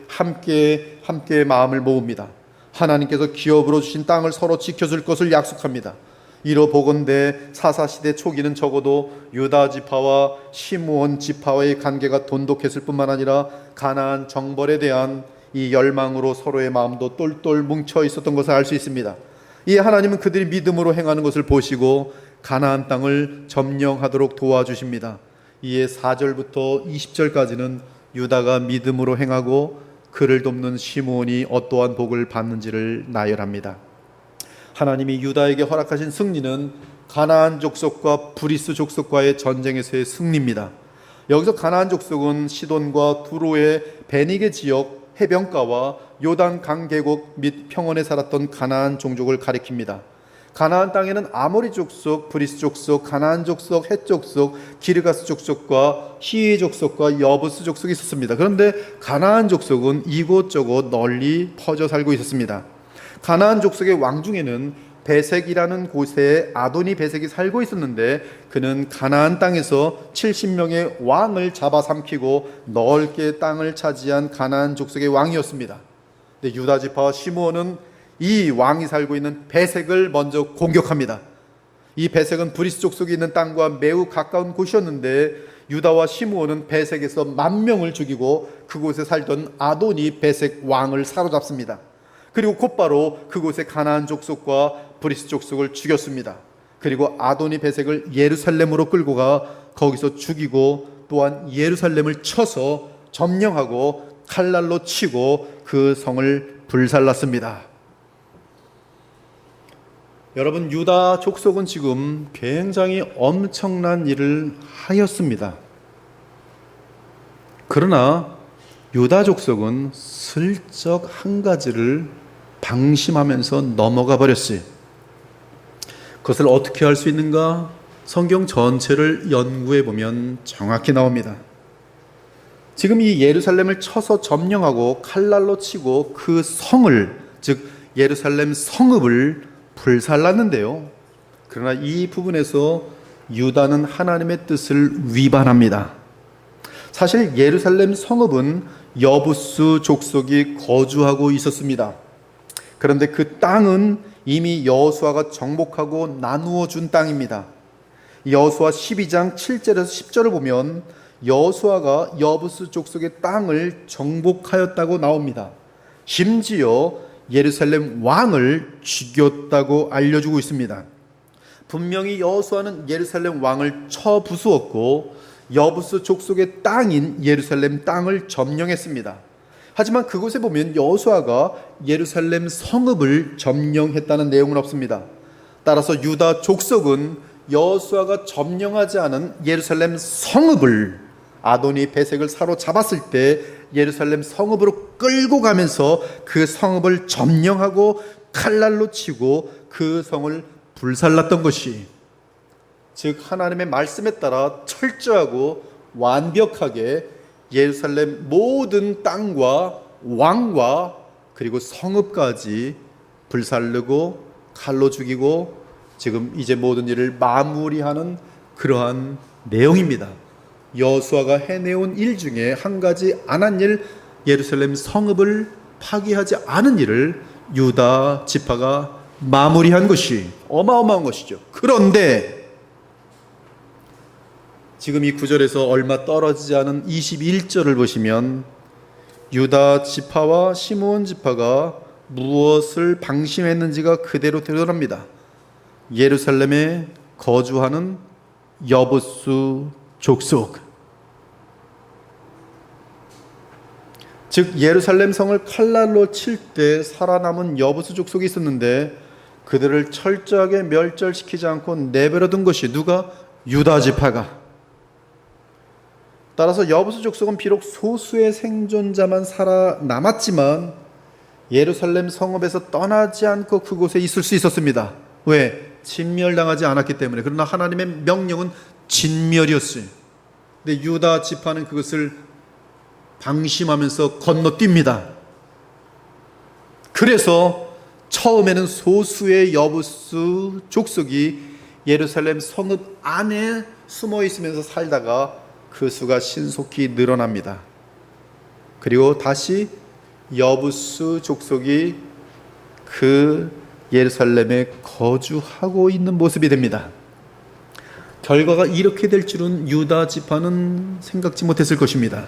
함께 마음을 모읍니다. 하나님께서 기업으로 주신 땅을 서로 지켜줄 것을 약속합니다. 이로 보건대 사사시대 초기는 적어도 유다 지파와 시므온 지파와의 관계가 돈독했을 뿐만 아니라 가나안 정벌에 대한 이 열망으로 서로의 마음도 똘똘 뭉쳐 있었던 것을 알 수 있습니다. 이 하나님은 그들이 믿음으로 행하는 것을 보시고 가나안 땅을 점령하도록 도와주십니다. 이에 4절부터 20절까지는 유다가 믿음으로 행하고 그를 돕는 시므온이 어떠한 복을 받는지를 나열합니다. 하나님이 유다에게 허락하신 승리는 가나안 족속과 브리스 족속과의 전쟁에서의 승리입니다. 여기서 가나안 족속은 시돈과 두로의 베니게 지역 해변가와 요단 강 계곡 및 평원에 살았던 가나안 종족을 가리킵니다. 가나안 땅에는 아모리 족속, 브리스 족속, 가나안 족속, 헷 족속, 기르가스 족속과 히위 족속과 여부스 족속이 있었습니다. 그런데 가나안 족속은 이곳저곳 널리 퍼져 살고 있었습니다. 가나안 족속의 왕 중에는 베색이라는 곳에 아도니 베색이 살고 있었는데 그는 가나안 땅에서 70명의 왕을 잡아삼키고 넓게 땅을 차지한 가나안 족속의 왕이었습니다. 근데 유다 지파와 시므온은 이 왕이 살고 있는 베색을 먼저 공격합니다. 이 베색은 브리스 족속이 있는 땅과 매우 가까운 곳이었는데 유다와 시므온은 베색에서 10,000명을 죽이고 그곳에 살던 아도니 베색 왕을 사로잡습니다. 그리고 곧바로 그곳의 가나안 족속과 브리스 족속을 죽였습니다. 그리고 아도니 베색을 예루살렘으로 끌고 가 거기서 죽이고 또한 예루살렘을 쳐서 점령하고 칼날로 치고 그 성을 불살랐습니다. 여러분, 유다 족속은 지금 굉장히 엄청난 일을 하였습니다. 그러나 유다 족속은 슬쩍 한 가지를 방심하면서 넘어가 버렸어요. 그것을 어떻게 할 수 있는가? 성경 전체를 연구해 보면 정확히 나옵니다. 지금 이 예루살렘을 쳐서 점령하고 칼날로 치고 그 성을, 즉 예루살렘 성읍을 불살랐는데요. 그러나 이 부분에서 유다는 하나님의 뜻을 위반합니다. 사실 예루살렘 성읍은 여부스 족속이 거주하고 있었습니다. 그런데 그 땅은 이미 여호수아가 정복하고 나누어 준 땅입니다. 여호수아 12장 7절에서 10절을 보면 여호수아가 여부스 족속의 땅을 정복하였다고 나옵니다. 심지어 예루살렘 왕을 죽였다고 알려주고 있습니다. 분명히 여호수아는 예루살렘 왕을 쳐부수었고 여부스 족속의 땅인 예루살렘 땅을 점령했습니다. 하지만 그곳에 보면 여호수아가 예루살렘 성읍을 점령했다는 내용은 없습니다. 따라서 유다 족속은 여호수아가 점령하지 않은 예루살렘 성읍을 아도니 베색을 사로잡았을 때 예루살렘 성읍으로 끌고 가면서 그 성읍을 점령하고 칼날로 치고 그 성을 불살랐던 것이, 즉 하나님의 말씀에 따라 철저하고 완벽하게 예루살렘 모든 땅과 왕과 그리고 성읍까지 불살르고 칼로 죽이고 지금 이제 모든 일을 마무리하는 그러한 내용입니다. 여호수아가 해내온 일 중에 한 가지 안 한 일, 예루살렘 성읍을 파괴하지 않은 일을 유다 지파가 마무리한 것이 어마어마한 것이죠. 그런데 지금 이 구절에서 얼마 떨어지지 않은 21절을 보시면 유다 지파와 시므온 지파가 무엇을 방심했는지가 그대로 드러납니다. 예루살렘에 거주하는 여부스 족속, 즉 예루살렘 성을 칼날로 칠 때 살아남은 여부스 족속이 있었는데 그들을 철저하게 멸절시키지 않고 내버려둔 것이 누가? 유다 지파가. 따라서 여부스 족속은 비록 소수의 생존자만 살아남았지만 예루살렘 성읍에서 떠나지 않고 그곳에 있을 수 있었습니다. 왜? 진멸당하지 않았기 때문에. 그러나 하나님의 명령은 진멸이었어요. 근데 유다 지파는 그것을 방심하면서 건너뜁니다. 그래서 처음에는 소수의 여부스 족속이 예루살렘 성읍 안에 숨어 있으면서 살다가 그 수가 신속히 늘어납니다. 그리고 다시 여부스 족속이 그 예루살렘에 거주하고 있는 모습이 됩니다. 결과가 이렇게 될 줄은 유다 지파는 생각지 못했을 것입니다.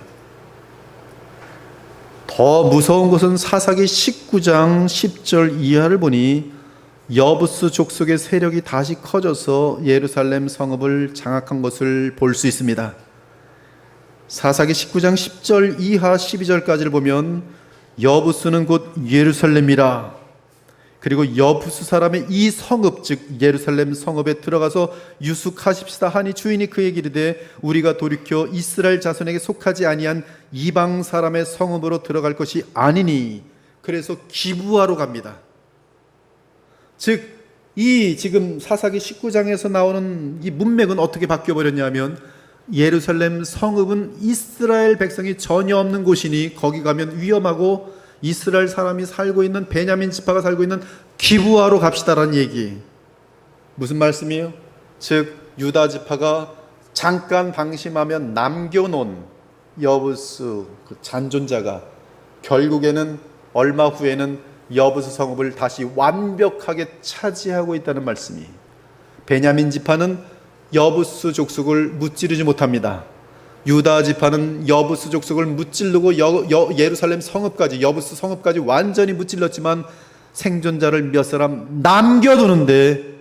더 무서운 것은 사사기 19장 10절 이하를 보니 여부스 족속의 세력이 다시 커져서 예루살렘 성읍을 장악한 것을 볼 수 있습니다. 사사기 19장 10절 이하 12절까지를 보면 여부스는 곧 예루살렘이라, 그리고 여부스 사람의 이 성읍 즉 예루살렘 성읍에 들어가서 유숙하십시다 하니 주인이 그에게 이르되 우리가 돌이켜 이스라엘 자손에게 속하지 아니한 이방 사람의 성읍으로 들어갈 것이 아니니, 그래서 기부하러 갑니다. 즉 이 지금 사사기 19장에서 나오는 이 문맥은 어떻게 바뀌어 버렸냐면, 예루살렘 성읍은 이스라엘 백성이 전혀 없는 곳이니 거기 가면 위험하고 이스라엘 사람이 살고 있는 베냐민 지파가 살고 있는 기부하러 갑시다라는 얘기. 무슨 말씀이에요? 즉 유다 지파가 잠깐 방심하면 남겨놓은 여부스 그 잔존자가 결국에는 얼마 후에는 여부스 성읍을 다시 완벽하게 차지하고 있다는 말씀이. 베냐민 지파는 여부스 족속을 무찌르지 못합니다. 유다 지파는 여부스 족속을 무찌르고 예루살렘 성읍까지, 여부스 성읍까지 완전히 무찔렀지만 생존자를 몇 사람 남겨두는데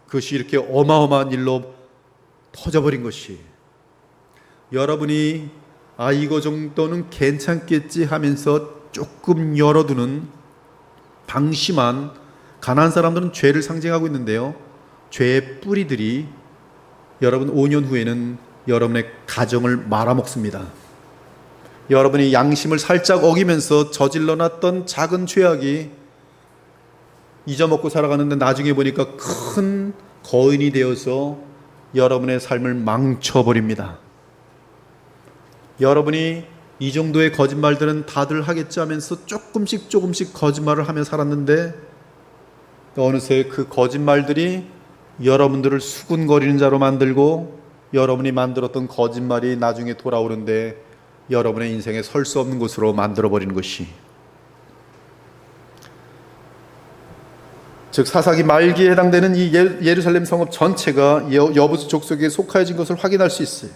그것이 이렇게 어마어마한 일로 터져버린 것이, 여러분이 이거 정도는 괜찮겠지 하면서 조금 열어두는 방심한 가난한 사람들은 죄를 상징하고 있는데요, 죄의 뿌리들이 여러분 5년 후에는 여러분의 가정을 말아먹습니다. 여러분이 양심을 살짝 어기면서 저질러놨던 작은 죄악이 잊어먹고 살아가는데 나중에 보니까 큰 거인이 되어서 여러분의 삶을 망쳐버립니다. 여러분이 이 정도의 거짓말들은 다들 하겠지 하면서 조금씩 거짓말을 하며 살았는데 어느새 그 거짓말들이 여러분들을 수군거리는 자로 만들고 여러분이 만들었던 거짓말이 나중에 돌아오는데 여러분의 인생에 설 수 없는 곳으로 만들어버리는 것이, 즉 사사기 말기에 해당되는 이 예루살렘 성읍 전체가 여부스 족속에 속하여진 것을 확인할 수 있어요.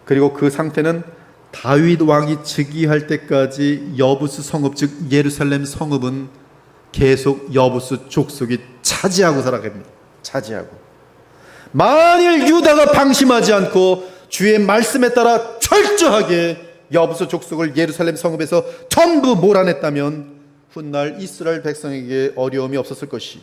그리고 그 상태는 다윗 왕이 즉위할 때까지 여부스 성읍 즉 예루살렘 성읍은 계속 여부스 족속이 차지하고 살아갑니다. 차지하고. 만일 유다가 방심하지 않고 주의 말씀에 따라 철저하게 여부스 족속을 예루살렘 성읍에서 전부 몰아냈다면 훗날 이스라엘 백성에게 어려움이 없었을 것이,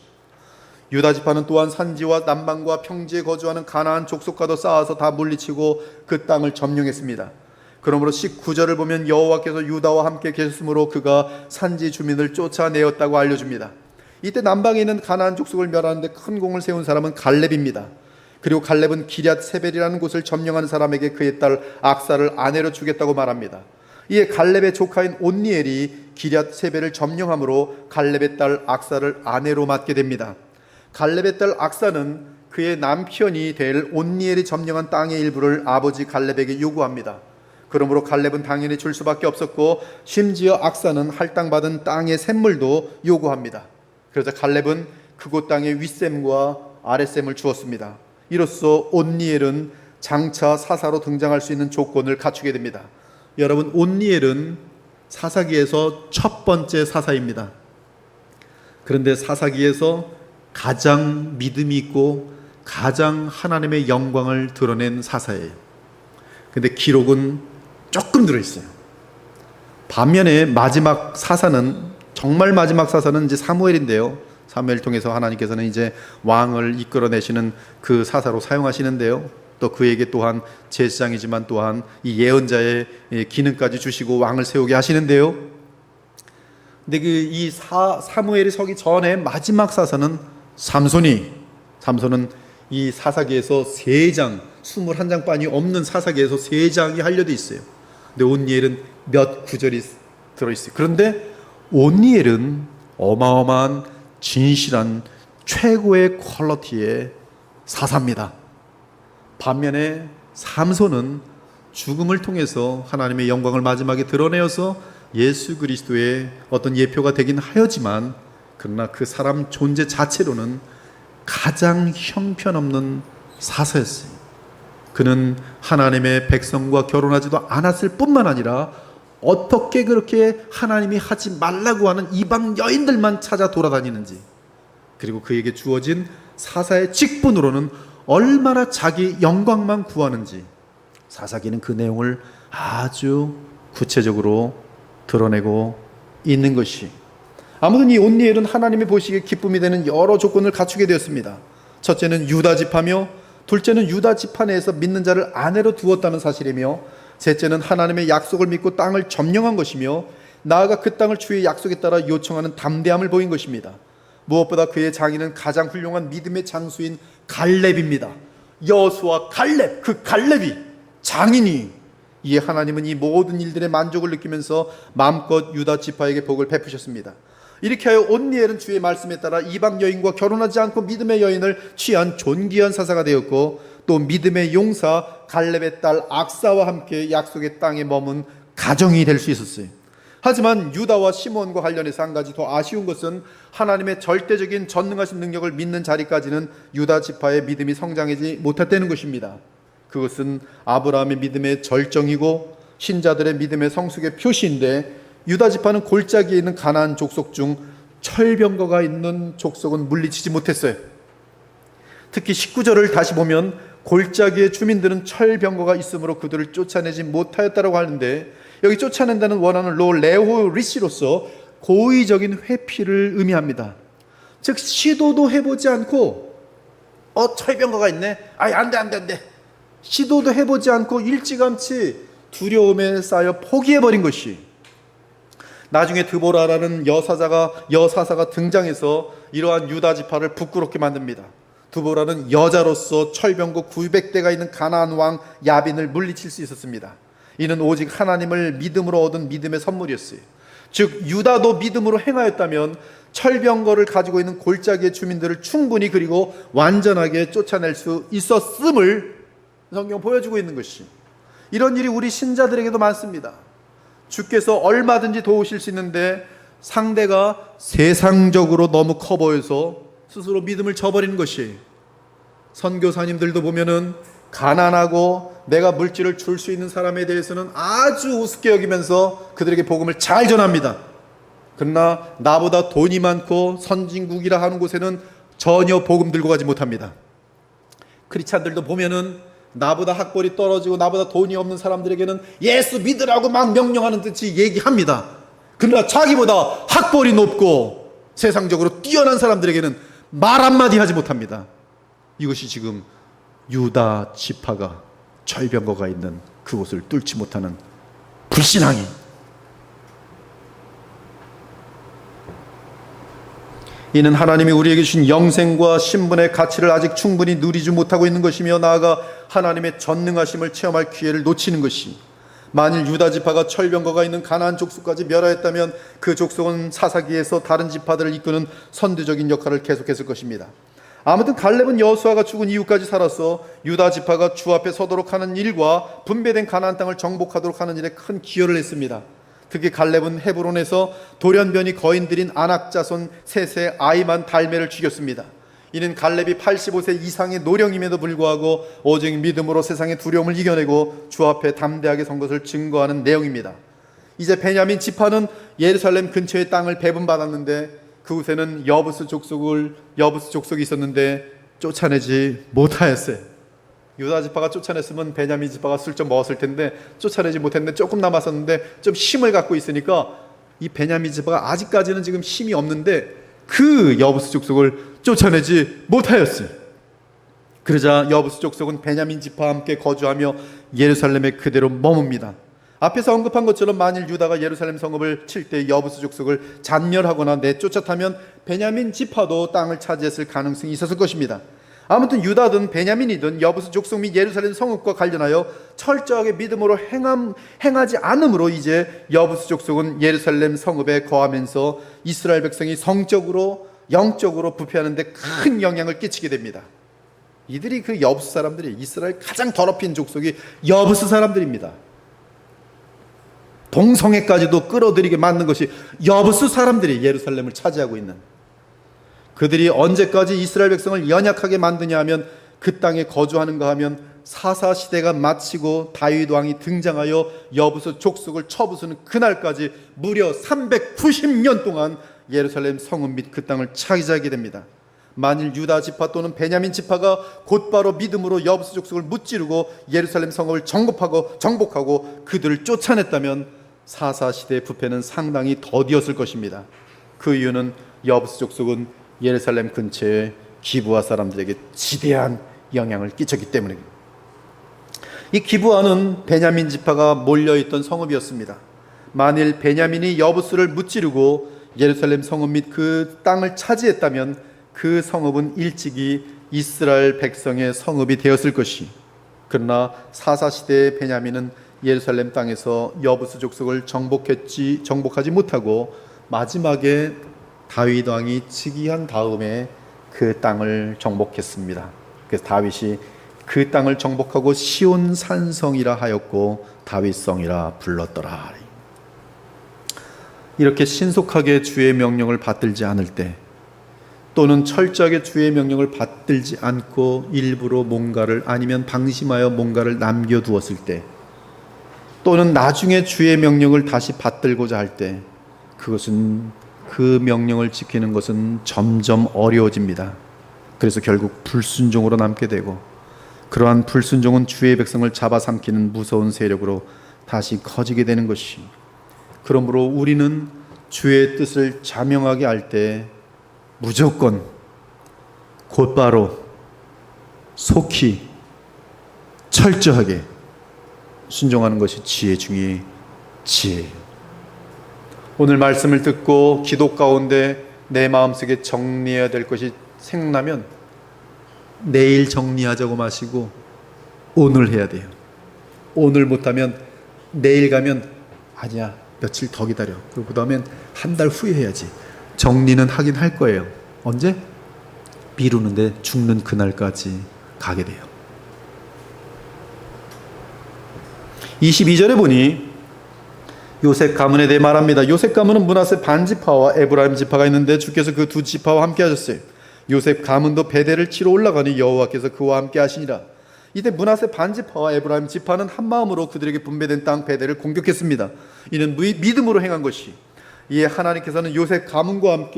유다 지파는 또한 산지와 남방과 평지에 거주하는 가나안 족속과도 싸워서 다 물리치고 그 땅을 점령했습니다. 그러므로 19절을 보면 여호와께서 유다와 함께 계셨으므로 그가 산지 주민을 쫓아내었다고 알려줍니다. 이때 남방에 있는 가나안 족속을 멸하는데 큰 공을 세운 사람은 갈렙입니다. 그리고 갈렙은 기럇 세벨이라는 곳을 점령한 사람에게 그의 딸 악사를 아내로 주겠다고 말합니다. 이에 갈렙의 조카인 온니엘이 기럇 세벨을 점령함으로 갈렙의 딸 악사를 아내로 맡게 됩니다. 갈렙의 딸 악사는 그의 남편이 될 온니엘이 점령한 땅의 일부를 아버지 갈렙에게 요구합니다. 그러므로 갈렙은 당연히 줄 수밖에 없었고 심지어 악사는 할당받은 땅의 샘물도 요구합니다. 그러자 갈렙은 그곳 땅의 윗샘과 아랫샘을 주었습니다. 이로써 온니엘은 장차 사사로 등장할 수 있는 조건을 갖추게 됩니다. 여러분, 온니엘은 사사기에서 첫 번째 사사입니다. 그런데 사사기에서 가장 믿음이 있고 가장 하나님의 영광을 드러낸 사사예요. 그런데 기록은 조금 들어있어요. 반면에 마지막 사사는, 정말 마지막 사사는 이제 사무엘인데요. 사무엘 통해서 하나님께서는 이제 왕을 이끌어내시는 그 사사로 사용하시는데요. 또 그에게 또한 제사장이지만 또한 이 예언자의 기능까지 주시고 왕을 세우게 하시는데요. 근데 이 사무엘이 서기 전에 마지막 사사는 삼손은 이 사사기에서 3장, 21장반이 없는 사사기에서 3장이 한려져 있어요. 근데 온니엘은 몇 구절이 들어있어요. 그런데 온니엘은 어마어마한 진실한 최고의 퀄리티의 사사입니다. 반면에 삼손은 죽음을 통해서 하나님의 영광을 마지막에 드러내어서 예수 그리스도의 어떤 예표가 되긴 하였지만, 그러나 그 사람 존재 자체로는 가장 형편없는 사사였어요. 그는 하나님의 백성과 결혼하지도 않았을 뿐만 아니라 어떻게 그렇게 하나님이 하지 말라고 하는 이방 여인들만 찾아 돌아다니는지, 그리고 그에게 주어진 사사의 직분으로는 얼마나 자기 영광만 구하는지, 사사기는 그 내용을 아주 구체적으로 드러내고 있는 것이, 아무튼 이 온니엘은 하나님이 보시기에 기쁨이 되는 여러 조건을 갖추게 되었습니다. 첫째는 유다 지파며, 둘째는 유다 지파 내에서 믿는 자를 아내로 두었다는 사실이며, 셋째는 하나님의 약속을 믿고 땅을 점령한 것이며, 나아가 그 땅을 주의 약속에 따라 요청하는 담대함을 보인 것입니다. 무엇보다 그의 장인은 가장 훌륭한 믿음의 장수인 갈렙입니다. 여호수아 갈렙, 그 갈렙이 장인이, 이에 하나님은 이 모든 일들의 만족을 느끼면서 마음껏 유다 지파에게 복을 베푸셨습니다. 이렇게 하여 온니엘은 주의 말씀에 따라 이방 여인과 결혼하지 않고 믿음의 여인을 취한 존귀한 사사가 되었고, 또 믿음의 용사 갈렙의 딸 악사와 함께 약속의 땅에 머문 가정이 될 수 있었어요. 하지만 유다와 시몬과 관련해서 한 가지 더 아쉬운 것은, 하나님의 절대적인 전능하신 능력을 믿는 자리까지는 유다 지파의 믿음이 성장하지 못했다는 것입니다. 그것은 아브라함의 믿음의 절정이고 신자들의 믿음의 성숙의 표시인데, 유다 지파는 골짜기에 있는 가나안 족속 중 철병거가 있는 족속은 물리치지 못했어요. 특히 19절을 다시 보면 골짜기의 주민들은 철병거가 있으므로 그들을 쫓아내지 못하였다고 하는데, 여기 쫓아낸다는 원어는 레호 리시로서 고의적인 회피를 의미합니다. 즉 시도도 해보지 않고 철병거가 있네, 안돼 시도도 해보지 않고 일찌감치 두려움에 쌓여 포기해버린 것이, 나중에 드보라라는 여사사가 등장해서 이러한 유다 지파를 부끄럽게 만듭니다. 드보라는 여자로서 철병거 900대가 있는 가나안 왕 야빈을 물리칠 수 있었습니다. 이는 오직 하나님을 믿음으로 얻은 믿음의 선물이었어요. 즉 유다도 믿음으로 행하였다면 철병거를 가지고 있는 골짜기의 주민들을 충분히 그리고 완전하게 쫓아낼 수 있었음을 성경 보여주고 있는 것이, 이런 일이 우리 신자들에게도 많습니다. 주께서 얼마든지 도우실 수 있는데 상대가 세상적으로 너무 커 보여서 스스로 믿음을 저버리는 것이, 선교사님들도 보면은 가난하고 내가 물질을 줄 수 있는 사람에 대해서는 아주 우습게 여기면서 그들에게 복음을 잘 전합니다. 그러나 나보다 돈이 많고 선진국이라 하는 곳에는 전혀 복음 들고 가지 못합니다. 크리스찬들도 보면은 나보다 학벌이 떨어지고 나보다 돈이 없는 사람들에게는 예수 믿으라고 막 명령하는 듯이 얘기합니다. 그러나 자기보다 학벌이 높고 세상적으로 뛰어난 사람들에게는 말 한마디 하지 못합니다. 이것이 지금 유다 지파가 철병거가 있는 그곳을 뚫지 못하는 불신앙이, 이는 하나님이 우리에게 주신 영생과 신분의 가치를 아직 충분히 누리지 못하고 있는 것이며, 나아가 하나님의 전능하심을 체험할 기회를 놓치는 것이, 만일 유다 지파가 철병거가 있는 가나안 족속까지 멸하였다면 그 족속은 사사기에서 다른 지파들을 이끄는 선두적인 역할을 계속했을 것입니다. 아무튼 갈렙은 여호수아가 죽은 이후까지 살아서 유다 지파가 주 앞에 서도록 하는 일과 분배된 가나안 땅을 정복하도록 하는 일에 큰 기여를 했습니다. 특히 갈렙은 헤브론에서 돌연변이 거인들인 아낙 자손 셋의 아이만 달메를 죽였습니다. 이는 갈렙이 85세 이상의 노령임에도 불구하고 오직 믿음으로 세상의 두려움을 이겨내고 주 앞에 담대하게 선 것을 증거하는 내용입니다. 이제 베냐민 지파는 예루살렘 근처의 땅을 배분받았는데, 그곳에는 여부스 족속이 있었는데 쫓아내지 못하였어요. 유다 지파가 쫓아냈으면 베냐민 지파가 슬쩍 먹었을 텐데 쫓아내지 못했는데 조금 남았었는데 좀 힘을 갖고 있으니까 이 베냐민 지파가 아직까지는 지금 힘이 없는데 그 여부스 족속을 쫓아내지 못하였어요. 그러자 여부스 족속은 베냐민 지파와 함께 거주하며 예루살렘에 그대로 머뭅니다. 앞에서 언급한 것처럼 만일 유다가 예루살렘 성읍을 칠 때 여부스 족속을 잔멸하거나 내쫓았다면 베냐민 지파도 땅을 차지했을 가능성이 있었을 것입니다. 아무튼 유다든 베냐민이든 여부스 족속 및 예루살렘 성읍과 관련하여 철저하게 믿음으로 행하지 않으므로 이제 여부스 족속은 예루살렘 성읍에 거하면서 이스라엘 백성이 성적으로 영적으로 부패하는 데 큰 영향을 끼치게 됩니다. 이들이 그 여부스 사람들이, 이스라엘 가장 더럽힌 족속이 여부스 사람들입니다. 동성애까지도 끌어들이게 만든 것이 여부스 사람들이 예루살렘을 차지하고 있는, 그들이 언제까지 이스라엘 백성을 연약하게 만드냐 하면 그 땅에 거주하는가 하면 사사 시대가 마치고 다윗 왕이 등장하여 여부수 족속을 쳐부수는 그날까지 무려 390년 동안 예루살렘 성읍 및 그 땅을 차지하게 됩니다. 만일 유다 지파 또는 베냐민 지파가 곧바로 믿음으로 여부수 족속을 무찌르고 예루살렘 성읍을 정복하고 그들을 쫓아냈다면 사사 시대의 부패는 상당히 더디었을 것입니다. 그 이유는 여부수 족속은 예루살렘 근처의 기브아 사람들에게 지대한 영향을 끼쳤기 때문입니다. 이 기브아는 베냐민 지파가 몰려있던 성읍이었습니다. 만일 베냐민이 여부수를 무찌르고 예루살렘 성읍 및 그 땅을 차지했다면 그 성읍은 일찍이 이스라엘 백성의 성읍이 되었을 것이, 그러나 사사시대의 베냐민은 예루살렘 땅에서 여부수 족속을 정복하지 못하고 마지막에 다윗 왕이 즉위한 다음에 그 땅을 정복했습니다. 그래서 다윗이 그 땅을 정복하고 시온 산성이라 하였고 다윗성이라 불렀더라. 이렇게 신속하게 주의 명령을 받들지 않을 때, 또는 철저하게 주의 명령을 받들지 않고 일부러 뭔가를, 아니면 방심하여 뭔가를 남겨두었을 때, 또는 나중에 주의 명령을 다시 받들고자 할 때, 그것은 그 명령을 지키는 것은 점점 어려워집니다. 그래서 결국 불순종으로 남게 되고, 그러한 불순종은 주의 백성을 잡아삼키는 무서운 세력으로 다시 커지게 되는 것이, 그러므로 우리는 주의 뜻을 자명하게 할 때 무조건 곧바로 속히 철저하게 순종하는 것이 지혜 중에 지혜예요. 오늘 말씀을 듣고 기도 가운데 내 마음속에 정리해야 될 것이 생각나면 내일 정리하자고 마시고 오늘 해야 돼요. 오늘 못하면 내일 가면 아니야, 며칠 더 기다려. 그 다음엔 한 달 후에 해야지. 정리는 하긴 할 거예요. 언제? 미루는데 죽는 그날까지 가게 돼요. 22절에 보니 요셉 가문에 대해 말합니다. 요셉 가문은 므낫세 반지파와 에브라임 지파가 있는데 주께서 그 두 지파와 함께 하셨어요. 요셉 가문도 베델을 치러 올라가니 여호와께서 그와 함께 하시니라. 이때 므낫세 반지파와 에브라임 지파는 한마음으로 그들에게 분배된 땅 베델을 공격했습니다. 이는 믿음으로 행한 것이, 이에 하나님께서는 요셉 가문과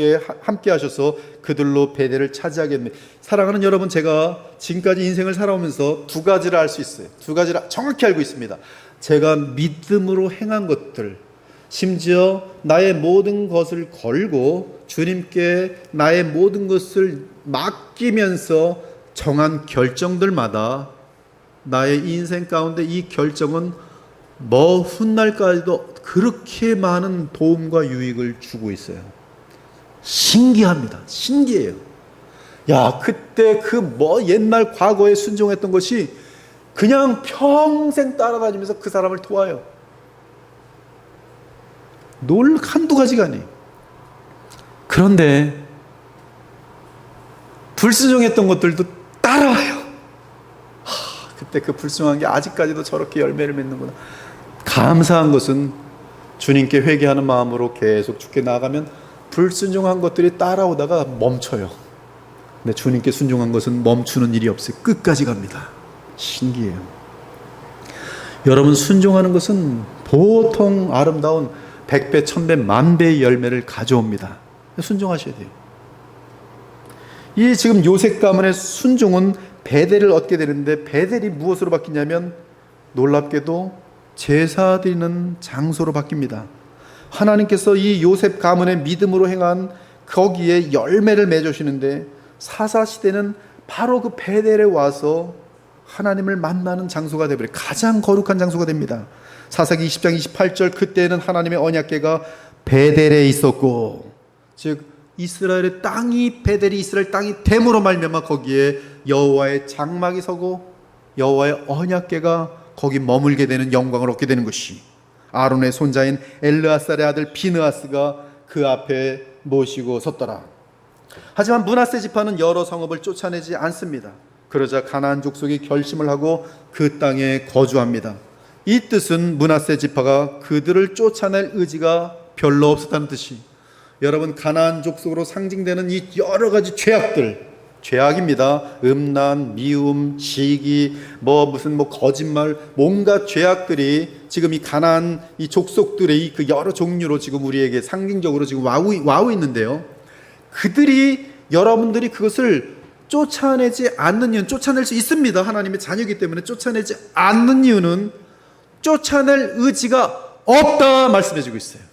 함께 하셔서 그들로 베델을 차지하게 됩니다. 사랑하는 여러분, 제가 지금까지 인생을 살아오면서 두 가지를 알 수 있어요. 두 가지를 정확히 알고 있습니다. 제가 믿음으로 행한 것들, 심지어 나의 모든 것을 걸고 주님께 나의 모든 것을 맡기면서 정한 결정들마다 나의 인생 가운데 이 결정은 훗날까지도 그렇게 많은 도움과 유익을 주고 있어요. 신기합니다. 신기해요. 야, 그때 옛날 과거에 순종했던 것이 그냥 평생 따라다니면서 그 사람을 도와요. 한두 가지가 아니에요. 그런데 불순종했던 것들도 따라와요. 그때 그 불순종한 게 아직까지도 저렇게 열매를 맺는구나. 감사한 것은 주님께 회개하는 마음으로 계속 주께 나아가면 불순종한 것들이 따라오다가 멈춰요. 근데 주님께 순종한 것은 멈추는 일이 없어요. 끝까지 갑니다. 신기해요. 여러분, 순종하는 것은 보통 아름다운 100배, 1000배, 만배의 열매를 가져옵니다. 순종하셔야 돼요. 이 지금 요셉 가문의 순종은 베델을 얻게 되는데, 베델이 무엇으로 바뀌냐면 놀랍게도 제사 드리는 장소로 바뀝니다. 하나님께서 이 요셉 가문의 믿음으로 행한 거기에 열매를 맺으시는데, 사사시대는 바로 그 베델에 와서 하나님을 만나는 장소가 되버려요. 가장 거룩한 장소가 됩니다. 사사기 20장 28절, 그때는 하나님의 언약궤가 베델에 있었고, 즉 이스라엘의 땅이, 베델이 이스라엘 땅이 됨으로 말미암아 거기에 여호와의 장막이 서고 여호와의 언약궤가 거기 머물게 되는 영광을 얻게 되는 것이, 아론의 손자인 엘르아살의 아들 비느하스가 그 앞에 모시고 섰더라. 하지만 므낫세 지파는 여러 성읍을 쫓아내지 않습니다. 그러자 가나안 족속이 결심을 하고 그 땅에 거주합니다. 이 뜻은 므낫세 지파가 그들을 쫓아낼 의지가 별로 없었다는 뜻이, 여러분, 가나안 족속으로 상징되는 이 여러 가지 죄악들, 죄악입니다. 음란, 미움, 시기, 무슨 거짓말, 온갖 죄악들이 지금 이 가나안 이 족속들의 그 여러 종류로 지금 우리에게 상징적으로 지금 와우 있는데요. 그들이 여러분들이 그것을 쫓아내지 않는 이유는, 쫓아낼 수 있습니다. 하나님의 자녀이기 때문에 쫓아내지 않는 이유는 쫓아낼 의지가 없다 말씀해주고 있어요.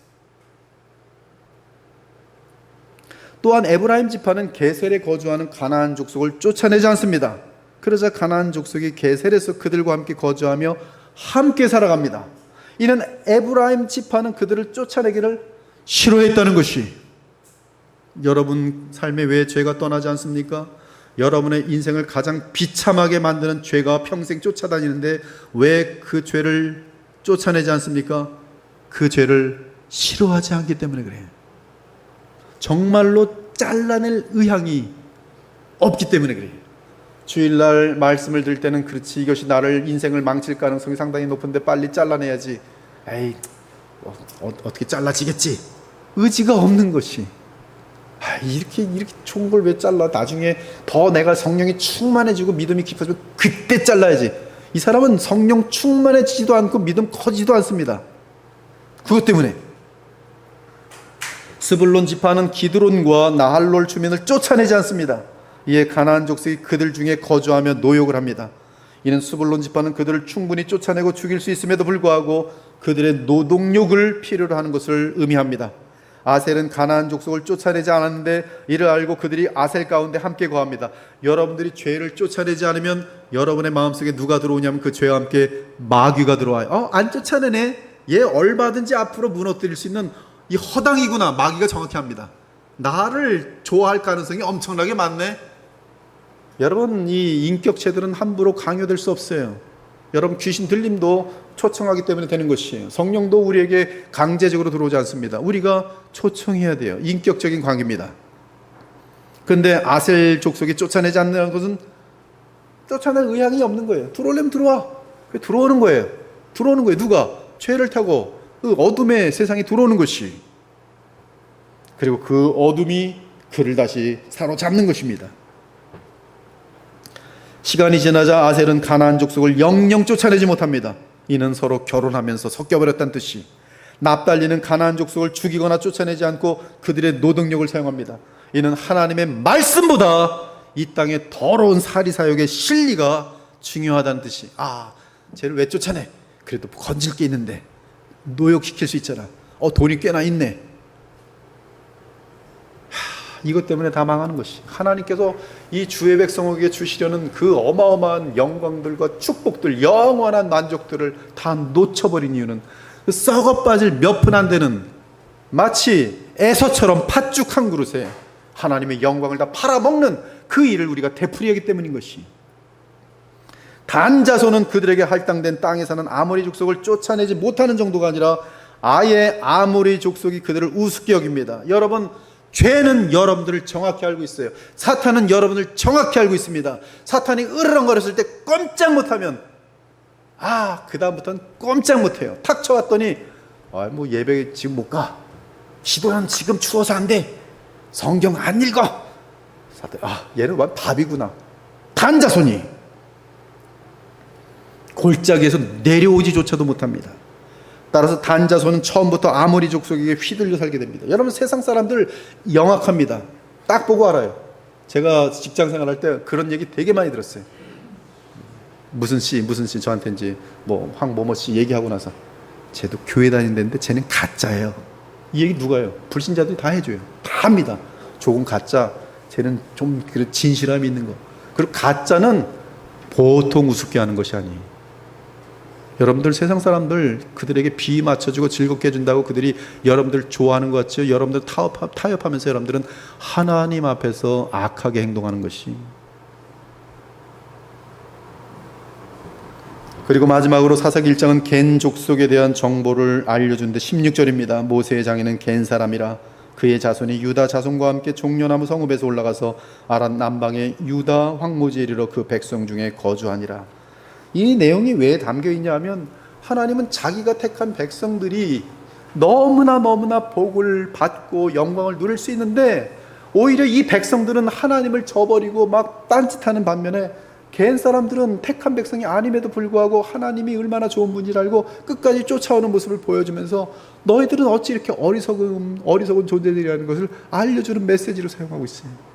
또한 에브라임 지파는 게셀에 거주하는 가나안 족속을 쫓아내지 않습니다. 그러자 가나안 족속이 게셀에서 그들과 함께 거주하며 함께 살아갑니다. 이는 에브라임 지파는 그들을 쫓아내기를 싫어했다는 것이, 여러분 삶에 왜 죄가 떠나지 않습니까? 여러분의 인생을 가장 비참하게 만드는 죄가 평생 쫓아다니는데 왜 그 죄를 쫓아내지 않습니까? 그 죄를 싫어하지 않기 때문에 그래요. 정말로 잘라낼 의향이 없기 때문에 그래요. 주일날 말씀을 들을 때는 그렇지, 이것이 나를 인생을 망칠 가능성이 상당히 높은데 빨리 잘라내야지, 에이 어떻게 잘라지겠지, 의지가 없는 것이, 이렇게 좋은 걸 왜 잘라, 나중에 더 내가 성령이 충만해지고 믿음이 깊어지면 그때 잘라야지. 이 사람은 성령 충만해지지도 않고 믿음 커지지도 않습니다. 그것 때문에 스불론 지파는 기드론과 나할롤 주민을 쫓아내지 않습니다. 이에 가나안 족속이 그들 중에 거주하며 노역을 합니다. 이는 스불론 지파는 그들을 충분히 쫓아내고 죽일 수 있음에도 불구하고 그들의 노동력을 필요로 하는 것을 의미합니다. 아셀은 가나안 족속을 쫓아내지 않았는데 이를 알고 그들이 아셀 가운데 함께 거합니다. 여러분들이 죄를 쫓아내지 않으면 여러분의 마음속에 누가 들어오냐면 그 죄와 함께 마귀가 들어와요. 안 쫓아내네, 얘 얼마든지 앞으로 무너뜨릴 수 있는 이 허당이구나, 마귀가 정확히 합니다. 나를 좋아할 가능성이 엄청나게 많네. 여러분, 이 인격체들은 함부로 강요될 수 없어요. 여러분, 귀신 들림도 초청하기 때문에 되는 것이에요. 성령도 우리에게 강제적으로 들어오지 않습니다. 우리가 초청해야 돼요. 인격적인 관계입니다. 그런데 아셀 족속이 쫓아내지 않는 것은 쫓아낼 의향이 없는 거예요. 들어오려면 들어와. 들어오는 거예요. 누가? 죄를 타고 그 어둠의 세상에 들어오는 것이, 그리고 그 어둠이 그를 다시 사로잡는 것입니다. 시간이 지나자 아셀은 가나안 족속을 영영 쫓아내지 못합니다. 이는 서로 결혼하면서 섞여버렸다는 뜻이, 납달리는 가나안 족속을 죽이거나 쫓아내지 않고 그들의 노동력을 사용합니다. 이는 하나님의 말씀보다 이 땅의 더러운 사리사욕의 실리가 중요하다는 뜻이, 쟤를 왜 쫓아내? 그래도 건질 게 있는데, 노역시킬 수 있잖아. 돈이 꽤나 있네. 이것 때문에 다 망하는 것이, 하나님께서 이 주의 백성에게 주시려는 그 어마어마한 영광들과 축복들, 영원한 만족들을 다 놓쳐버린 이유는 그 썩어 빠질 몇 푼 안 되는, 마치 에서처럼 팥죽 한 그릇에 하나님의 영광을 다 팔아먹는 그 일을 우리가 되풀이하기 때문인 것이, 단 자손은 그들에게 할당된 땅에 사는 아모리 족속을 쫓아내지 못하는 정도가 아니라 아예 아모리 족속이 그들을 우습게 여깁니다. 여러분, 죄는 여러분들을 정확히 알고 있어요. 사탄은 여러분을 정확히 알고 있습니다. 사탄이 으르렁거렸을 때 꼼짝 못하면 그 다음부터는 꼼짝 못해요. 탁 쳐왔더니 예배 지금 못 가, 기도는 지금 추워서 안 돼, 성경 안 읽어. 사탄, 얘는 완 밥이구나. 단자손이 골짜기에서 내려오지조차도 못합니다. 따라서 단자손은 처음부터 아모리 족속에게 휘둘려 살게 됩니다. 여러분, 세상 사람들 영악합니다. 딱 보고 알아요. 제가 직장 생활할 때 그런 얘기 되게 많이 들었어요. 무슨 씨 저한테 이제 황某某씨 얘기하고 나서, 쟤도 교회 다닌다는데 쟤는 가짜예요. 이 얘기 누가 해요? 불신자들이 다 해줘요. 다 합니다. 조금 가짜, 쟤는 좀 진실함이 있는 거. 그리고 가짜는 보통 우습게 하는 것이 아니에요. 여러분들, 세상 사람들 그들에게 비 맞춰주고 즐겁게 해준다고 그들이 여러분들 좋아하는 것 같죠? 여러분들 타협하면서 여러분들은 하나님 앞에서 악하게 행동하는 것이. 그리고 마지막으로 사사기 1장은 겐 족속에 대한 정보를 알려주는데 16절입니다. 모세의 장인은 겐 사람이라 그의 자손이 유다 자손과 함께 종려나무 성읍에서 올라가서 아랏 남방의 유다 황무지에 이르러 그 백성 중에 거주하니라. 이 내용이 왜 담겨 있냐 하면, 하나님은 자기가 택한 백성들이 너무나 복을 받고 영광을 누릴 수 있는데 오히려 이 백성들은 하나님을 저버리고 막 딴짓하는 반면에 겐 사람들은 택한 백성이 아님에도 불구하고 하나님이 얼마나 좋은 분인지 알고 끝까지 쫓아오는 모습을 보여주면서 너희들은 어찌 이렇게 어리석은 존재들이라는 것을 알려주는 메시지로 사용하고 있어요.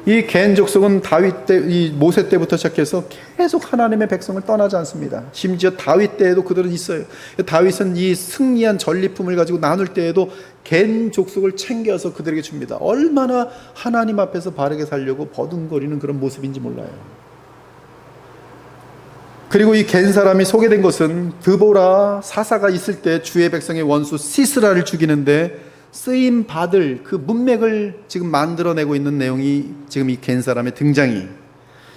이 겐 족속은 다윗 때, 이 모세 때부터 시작해서 계속 하나님의 백성을 떠나지 않습니다. 심지어 다윗 때에도 그들은 있어요. 다윗은 이 승리한 전리품을 가지고 나눌 때에도 겐 족속을 챙겨서 그들에게 줍니다. 얼마나 하나님 앞에서 바르게 살려고 버둥거리는 그런 모습인지 몰라요. 그리고 이 겐 사람이 소개된 것은 드보라 사사가 있을 때 주의 백성의 원수 시스라를 죽이는데 쓰임 받을 그 문맥을 지금 만들어내고 있는 내용이 지금 이 겐 사람의 등장이,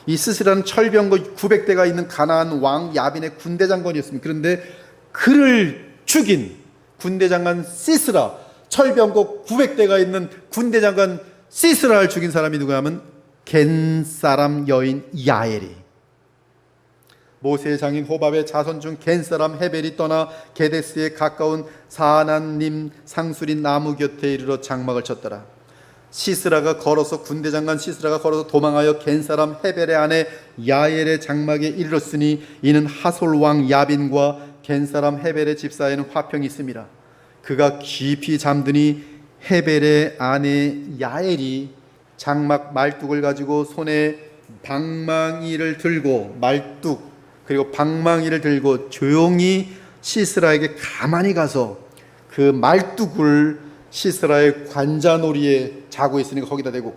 이 시스라는 철병거 900대가 있는 가나안 왕 야빈의 군대 장관이었습니다. 그런데 그를 죽인 군대 장관 시스라, 철병거 900대가 있는 군대 장관 시스라를 죽인 사람이 누구냐 하면 겐 사람 여인 야엘이, 모세의 장인 호밥의 자손 중 겐 사람 헤벨이 떠나 게데스에 가까운 사난님 상수린 나무 곁에 이르러 장막을 쳤더라. 시스라가 걸어서 군대 장관 시스라가 걸어서 도망하여 겐 사람 헤벨의 아내 야엘의 장막에 이르렀으니 이는 하솔 왕 야빈과 겐 사람 헤벨의 집 사이에는 화평이 있음이라. 그가 깊이 잠드니 헤벨의 아내 야엘이 장막 말뚝을 가지고 손에 방망이를 들고, 말뚝 그리고 방망이를 들고 조용히 시스라에게 가만히 가서 그 말뚝을 시스라의 관자놀이에 자고 있으니까 거기다 대고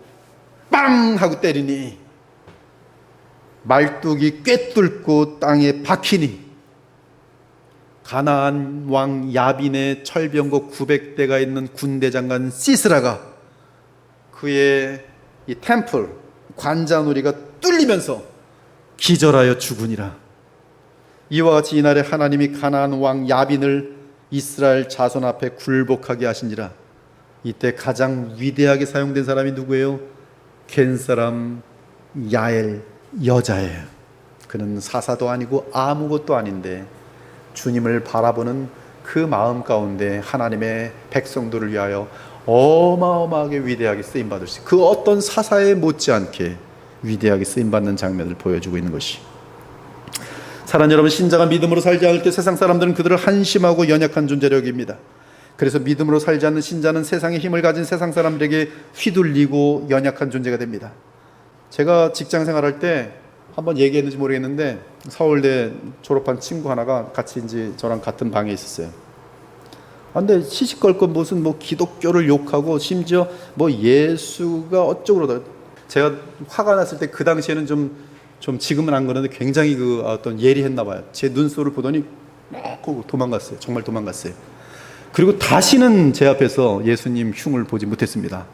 빵 하고 때리니 말뚝이 꿰뚫고 땅에 박히니 가나안 왕 야빈의 철병거 900대가 있는 군대 장관 시스라가 그의 이 템플 관자놀이가 뚫리면서 기절하여 죽으니라. 이와 같이 이날에 하나님이 가나안 왕 야빈을 이스라엘 자손 앞에 굴복하게 하시니라. 이때 가장 위대하게 사용된 사람이 누구예요? 겐 사람 야엘 여자예요. 그는 사사도 아니고 아무것도 아닌데 주님을 바라보는 그 마음 가운데 하나님의 백성들을 위하여 어마어마하게 위대하게 쓰임받을 수, 그 어떤 사사에 못지않게 위대하게 쓰임받는 장면을 보여주고 있는 것이, 사랑하는 여러분, 신자가 믿음으로 살지 않을 때 세상 사람들은 그들을 한심하고 연약한 존재로 여깁니다. 그래서 믿음으로 살지 않는 신자는 세상의 힘을 가진 세상 사람들에게 휘둘리고 연약한 존재가 됩니다. 제가 직장 생활할 때 한번 얘기했는지 모르겠는데 서울대 졸업한 친구 하나가 같이 이제 저랑 같은 방에 있었어요. 근데 시시껄껄 무슨 뭐 기독교를 욕하고 심지어 뭐 예수가 어쩌고저쩌고, 제가 화가 났을 때 그 당시에는 좀 지금은 안 그러는데 굉장히 그 어떤 예리했나 봐요. 제 눈소를 보더니 막 도망갔어요. 정말 도망갔어요. 그리고 다시는 제 앞에서 예수님 흉을 보지 못했습니다.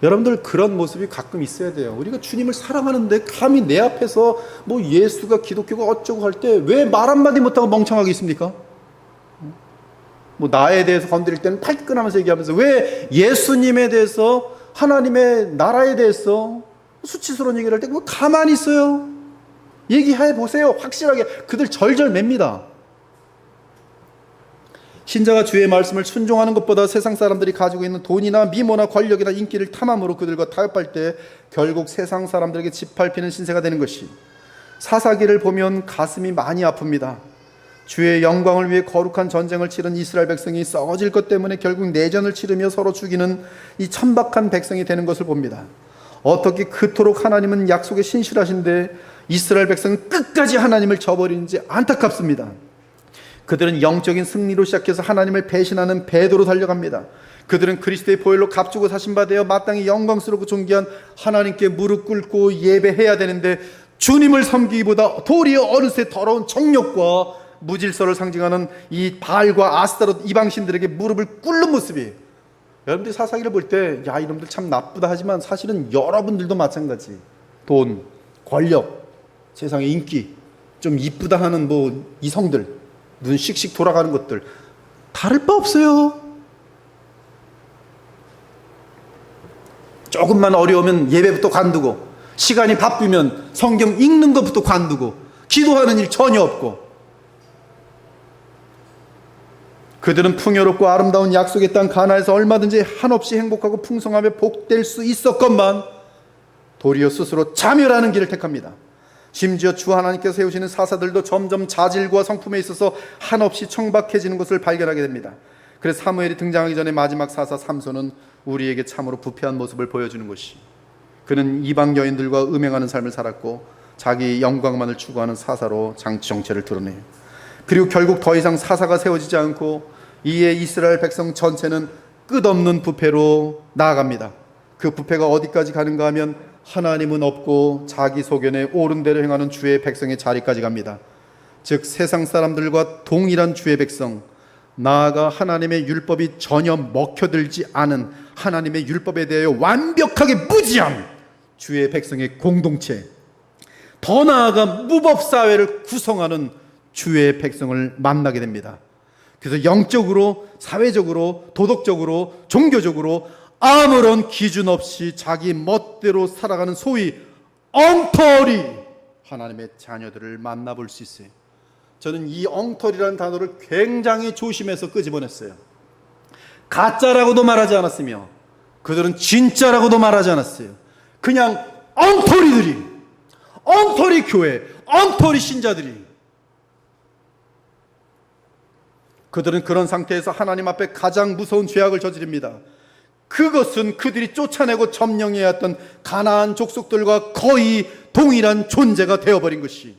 여러분들 그런 모습이 가끔 있어야 돼요. 우리가 주님을 사랑하는데 감히 내 앞에서 뭐 예수가 기독교가 어쩌고 할 때 왜 말 한마디 못하고 멍청하게 있습니까? 뭐 나에 대해서 건드릴 때는 팔끈하면서 얘기하면서 왜 예수님에 대해서, 하나님의 나라에 대해서 수치스러운 얘기를 할 때 가만히 있어요? 얘기해 보세요. 확실하게. 그들 절절 맵니다. 신자가 주의 말씀을 순종하는 것보다 세상 사람들이 가지고 있는 돈이나 미모나 권력이나 인기를 탐함으로 그들과 타협할 때 결국 세상 사람들에게 짓밟히는 신세가 되는 것이, 사사기를 보면 가슴이 많이 아픕니다. 주의 영광을 위해 거룩한 전쟁을 치른 이스라엘 백성이 썩어질 것 때문에 결국 내전을 치르며 서로 죽이는 이 천박한 백성이 되는 것을 봅니다. 어떻게 그토록 하나님은 약속에 신실하신데 이스라엘 백성은 끝까지 하나님을 저버리는지 안타깝습니다. 그들은 영적인 승리로 시작해서 하나님을 배신하는 배도로 달려갑니다. 그들은 그리스도의 보혈로 값주고 사신 바 되어 마땅히 영광스럽고 존귀한 하나님께 무릎 꿇고 예배해야 되는데 주님을 섬기기보다 도리어 어느새 더러운 정욕과 무질서를 상징하는 이 바알과 아스타롯 이방신들에게 무릎을 꿇는 모습이, 여러분들이 사사기를 볼 때 야 이놈들 참 나쁘다 하지만 사실은 여러분들도 마찬가지. 돈, 권력, 세상의 인기, 좀 이쁘다 하는 뭐 이성들, 눈 씩씩 돌아가는 것들 다를 바 없어요. 조금만 어려우면 예배부터 관두고, 시간이 바쁘면 성경 읽는 것부터 관두고, 기도하는 일 전혀 없고, 그들은 풍요롭고 아름다운 약속의 땅 가나안에서 얼마든지 한없이 행복하고 풍성하며 복될 수 있었건만 도리어 스스로 자멸하는 길을 택합니다. 심지어 주 하나님께서 세우시는 사사들도 점점 자질과 성품에 있어서 한없이 청박해지는 것을 발견하게 됩니다. 그래서 사무엘이 등장하기 전에 마지막 사사 삼손은 우리에게 참으로 부패한 모습을 보여주는 것이, 그는 이방 여인들과 음행하는 삶을 살았고 자기 영광만을 추구하는 사사로 장치 정체를 드러내요. 그리고 결국 더 이상 사사가 세워지지 않고 이에 이스라엘 백성 전체는 끝없는 부패로 나아갑니다. 그 부패가 어디까지 가는가 하면 하나님은 없고 자기 소견에 옳은 대로 행하는 주의 백성의 자리까지 갑니다. 즉 세상 사람들과 동일한 주의 백성, 나아가 하나님의 율법이 전혀 먹혀들지 않은 하나님의 율법에 대하여 완벽하게 무지한 주의 백성의 공동체, 더 나아가 무법사회를 구성하는 주의 백성을 만나게 됩니다. 그래서 영적으로, 사회적으로, 도덕적으로, 종교적으로 아무런 기준 없이 자기 멋대로 살아가는 소위 엉터리 하나님의 자녀들을 만나볼 수 있어요. 저는 이 엉터리라는 단어를 굉장히 조심해서 끄집어냈어요. 가짜라고도 말하지 않았으며 그들은 진짜라고도 말하지 않았어요. 그냥 엉터리들이, 엉터리 교회, 엉터리 신자들이, 그들은 그런 상태에서 하나님 앞에 가장 무서운 죄악을 저지릅니다. 그것은 그들이 쫓아내고 점령해야 했던 가나안 족속들과 거의 동일한 존재가 되어버린 것이,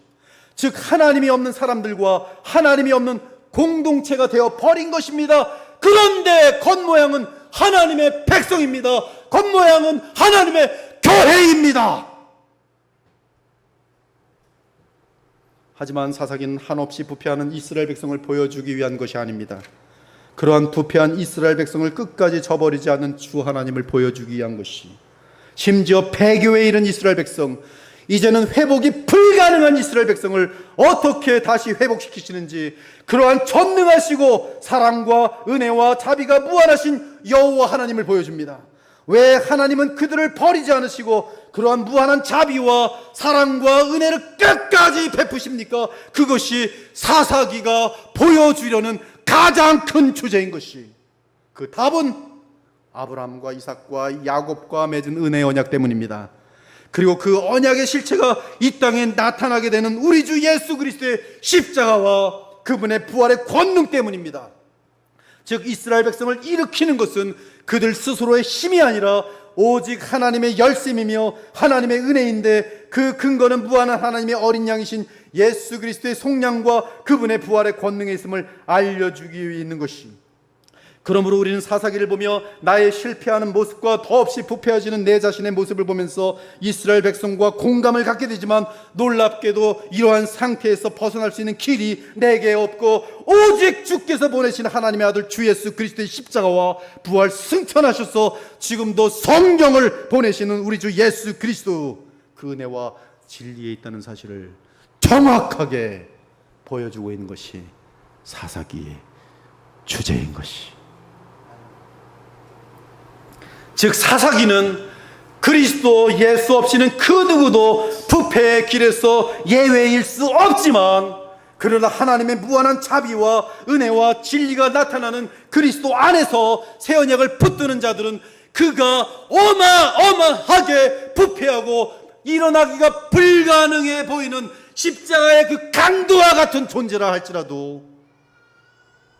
즉 하나님이 없는 사람들과 하나님이 없는 공동체가 되어버린 것입니다. 그런데 겉모양은 하나님의 백성입니다. 겉모양은 하나님의 교회입니다. 하지만 사사기는 한없이 부패하는 이스라엘 백성을 보여주기 위한 것이 아닙니다. 그러한 부패한 이스라엘 백성을 끝까지 저버리지 않는 주 하나님을 보여주기 위한 것이, 심지어 폐교에 이른 이스라엘 백성, 이제는 회복이 불가능한 이스라엘 백성을 어떻게 다시 회복시키시는지, 그러한 전능하시고 사랑과 은혜와 자비가 무한하신 여호와 하나님을 보여줍니다. 왜 하나님은 그들을 버리지 않으시고 그러한 무한한 자비와 사랑과 은혜를 끝까지 베푸십니까? 그것이 사사기가 보여주려는 가장 큰 주제인 것이, 그 답은 아브라함과 이삭과 야곱과 맺은 은혜 언약 때문입니다. 그리고 그 언약의 실체가 이 땅에 나타나게 되는 우리 주 예수 그리스도의 십자가와 그분의 부활의 권능 때문입니다. 즉 이스라엘 백성을 일으키는 것은 그들 스스로의 힘이 아니라 오직 하나님의 열심이며 하나님의 은혜인데, 그 근거는 무한한 하나님의 어린 양이신 예수 그리스도의 속량과 그분의 부활의 권능에 있음을 알려주기 위해 있는 것이, 그러므로 우리는 사사기를 보며 나의 실패하는 모습과 더없이 부패해지는 내 자신의 모습을 보면서 이스라엘 백성과 공감을 갖게 되지만, 놀랍게도 이러한 상태에서 벗어날 수 있는 길이 내게 없고 오직 주께서 보내신 하나님의 아들 주 예수 그리스도의 십자가와 부활 승천하셔서 지금도 성령을 보내시는 우리 주 예수 그리스도, 그 은혜와 진리에 있다는 사실을 정확하게 보여주고 있는 것이 사사기의 주제인 것이, 즉 사사기는 그리스도 예수 없이는 그 누구도 부패의 길에서 예외일 수 없지만, 그러나 하나님의 무한한 자비와 은혜와 진리가 나타나는 그리스도 안에서 새 언약을 붙드는 자들은 그가 어마어마하게 부패하고 일어나기가 불가능해 보이는 십자가의 그 강도와 같은 존재라 할지라도,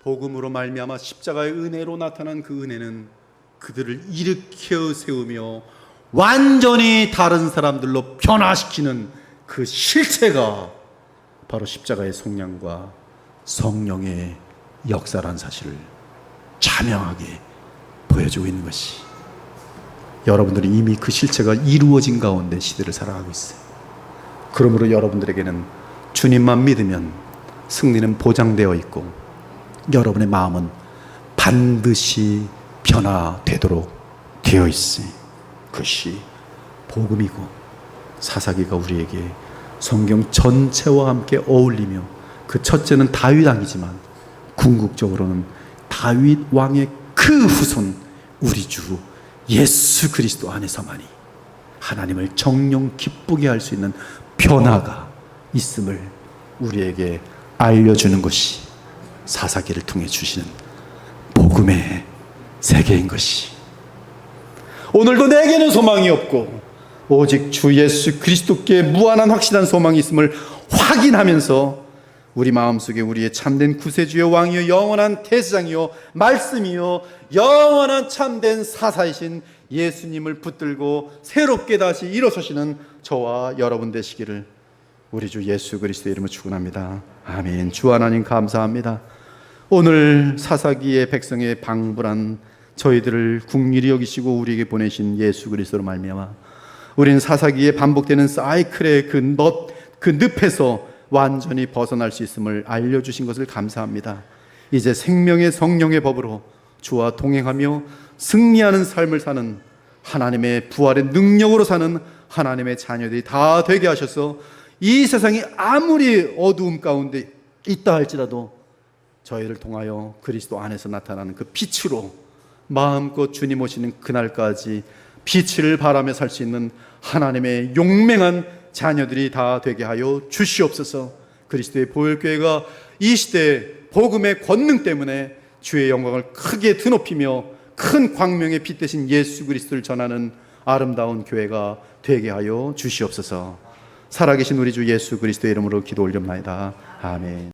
복음으로 말미암아 십자가의 은혜로 나타난 그 은혜는 그들을 일으켜 세우며 완전히 다른 사람들로 변화시키는 그 실체가 바로 십자가의 속량과 성령의 역사란 사실을 자명하게 보여주고 있는 것이, 여러분들은 이미 그 실체가 이루어진 가운데 시대를 살아가고 있어요. 그러므로 여러분들에게는 주님만 믿으면 승리는 보장되어 있고 여러분의 마음은 반드시 변화되도록 되어 있으니 그것이 복음이고, 사사기가 우리에게 성경 전체와 함께 어울리며, 그 첫째는 다윗 왕이지만 궁극적으로는 다윗 왕의 그 후손 우리 주 예수 그리스도 안에서만이 하나님을 정령 기쁘게 할 수 있는 변화가 있음을 우리에게 알려주는 것이 사사기를 통해 주시는 복음의 세계인 것이. 오늘도 내게는 소망이 없고 오직 주 예수 그리스도께 무한한 확실한 소망이 있음을 확인하면서 우리 마음속에 우리의 참된 구세주여 왕이여 영원한 대제사장이여 말씀이여 영원한 참된 사사이신 예수님을 붙들고 새롭게 다시 일어서시는 저와 여러분 되시기를 우리 주 예수 그리스도의 이름으로 축원합니다. 아멘. 주 하나님 감사합니다. 오늘 사사기의 백성의 방불한 저희들을 긍휼히 여기시고 우리에게 보내신 예수 그리스도로 말미암아 우리는 사사기에 반복되는 사이클의 그 늪에서 완전히 벗어날 수 있음을 알려주신 것을 감사합니다. 이제 생명의 성령의 법으로 주와 동행하며 승리하는 삶을 사는 하나님의 부활의 능력으로 사는 하나님의 자녀들이 다 되게 하셔서 이 세상이 아무리 어두움 가운데 있다 할지라도 저희를 통하여 그리스도 안에서 나타나는 그 빛으로 마음껏 주님 오시는 그날까지 빛을 바라며 살 수 있는 하나님의 용맹한 자녀들이 다 되게 하여 주시옵소서. 그리스도의 보혈교회가 이 시대에 복음의 권능 때문에 주의 영광을 크게 드높이며 큰 광명의 빛 대신 예수 그리스도를 전하는 아름다운 교회가 되게 하여 주시옵소서. 살아계신 우리 주 예수 그리스도의 이름으로 기도 올렵나이다. 아멘.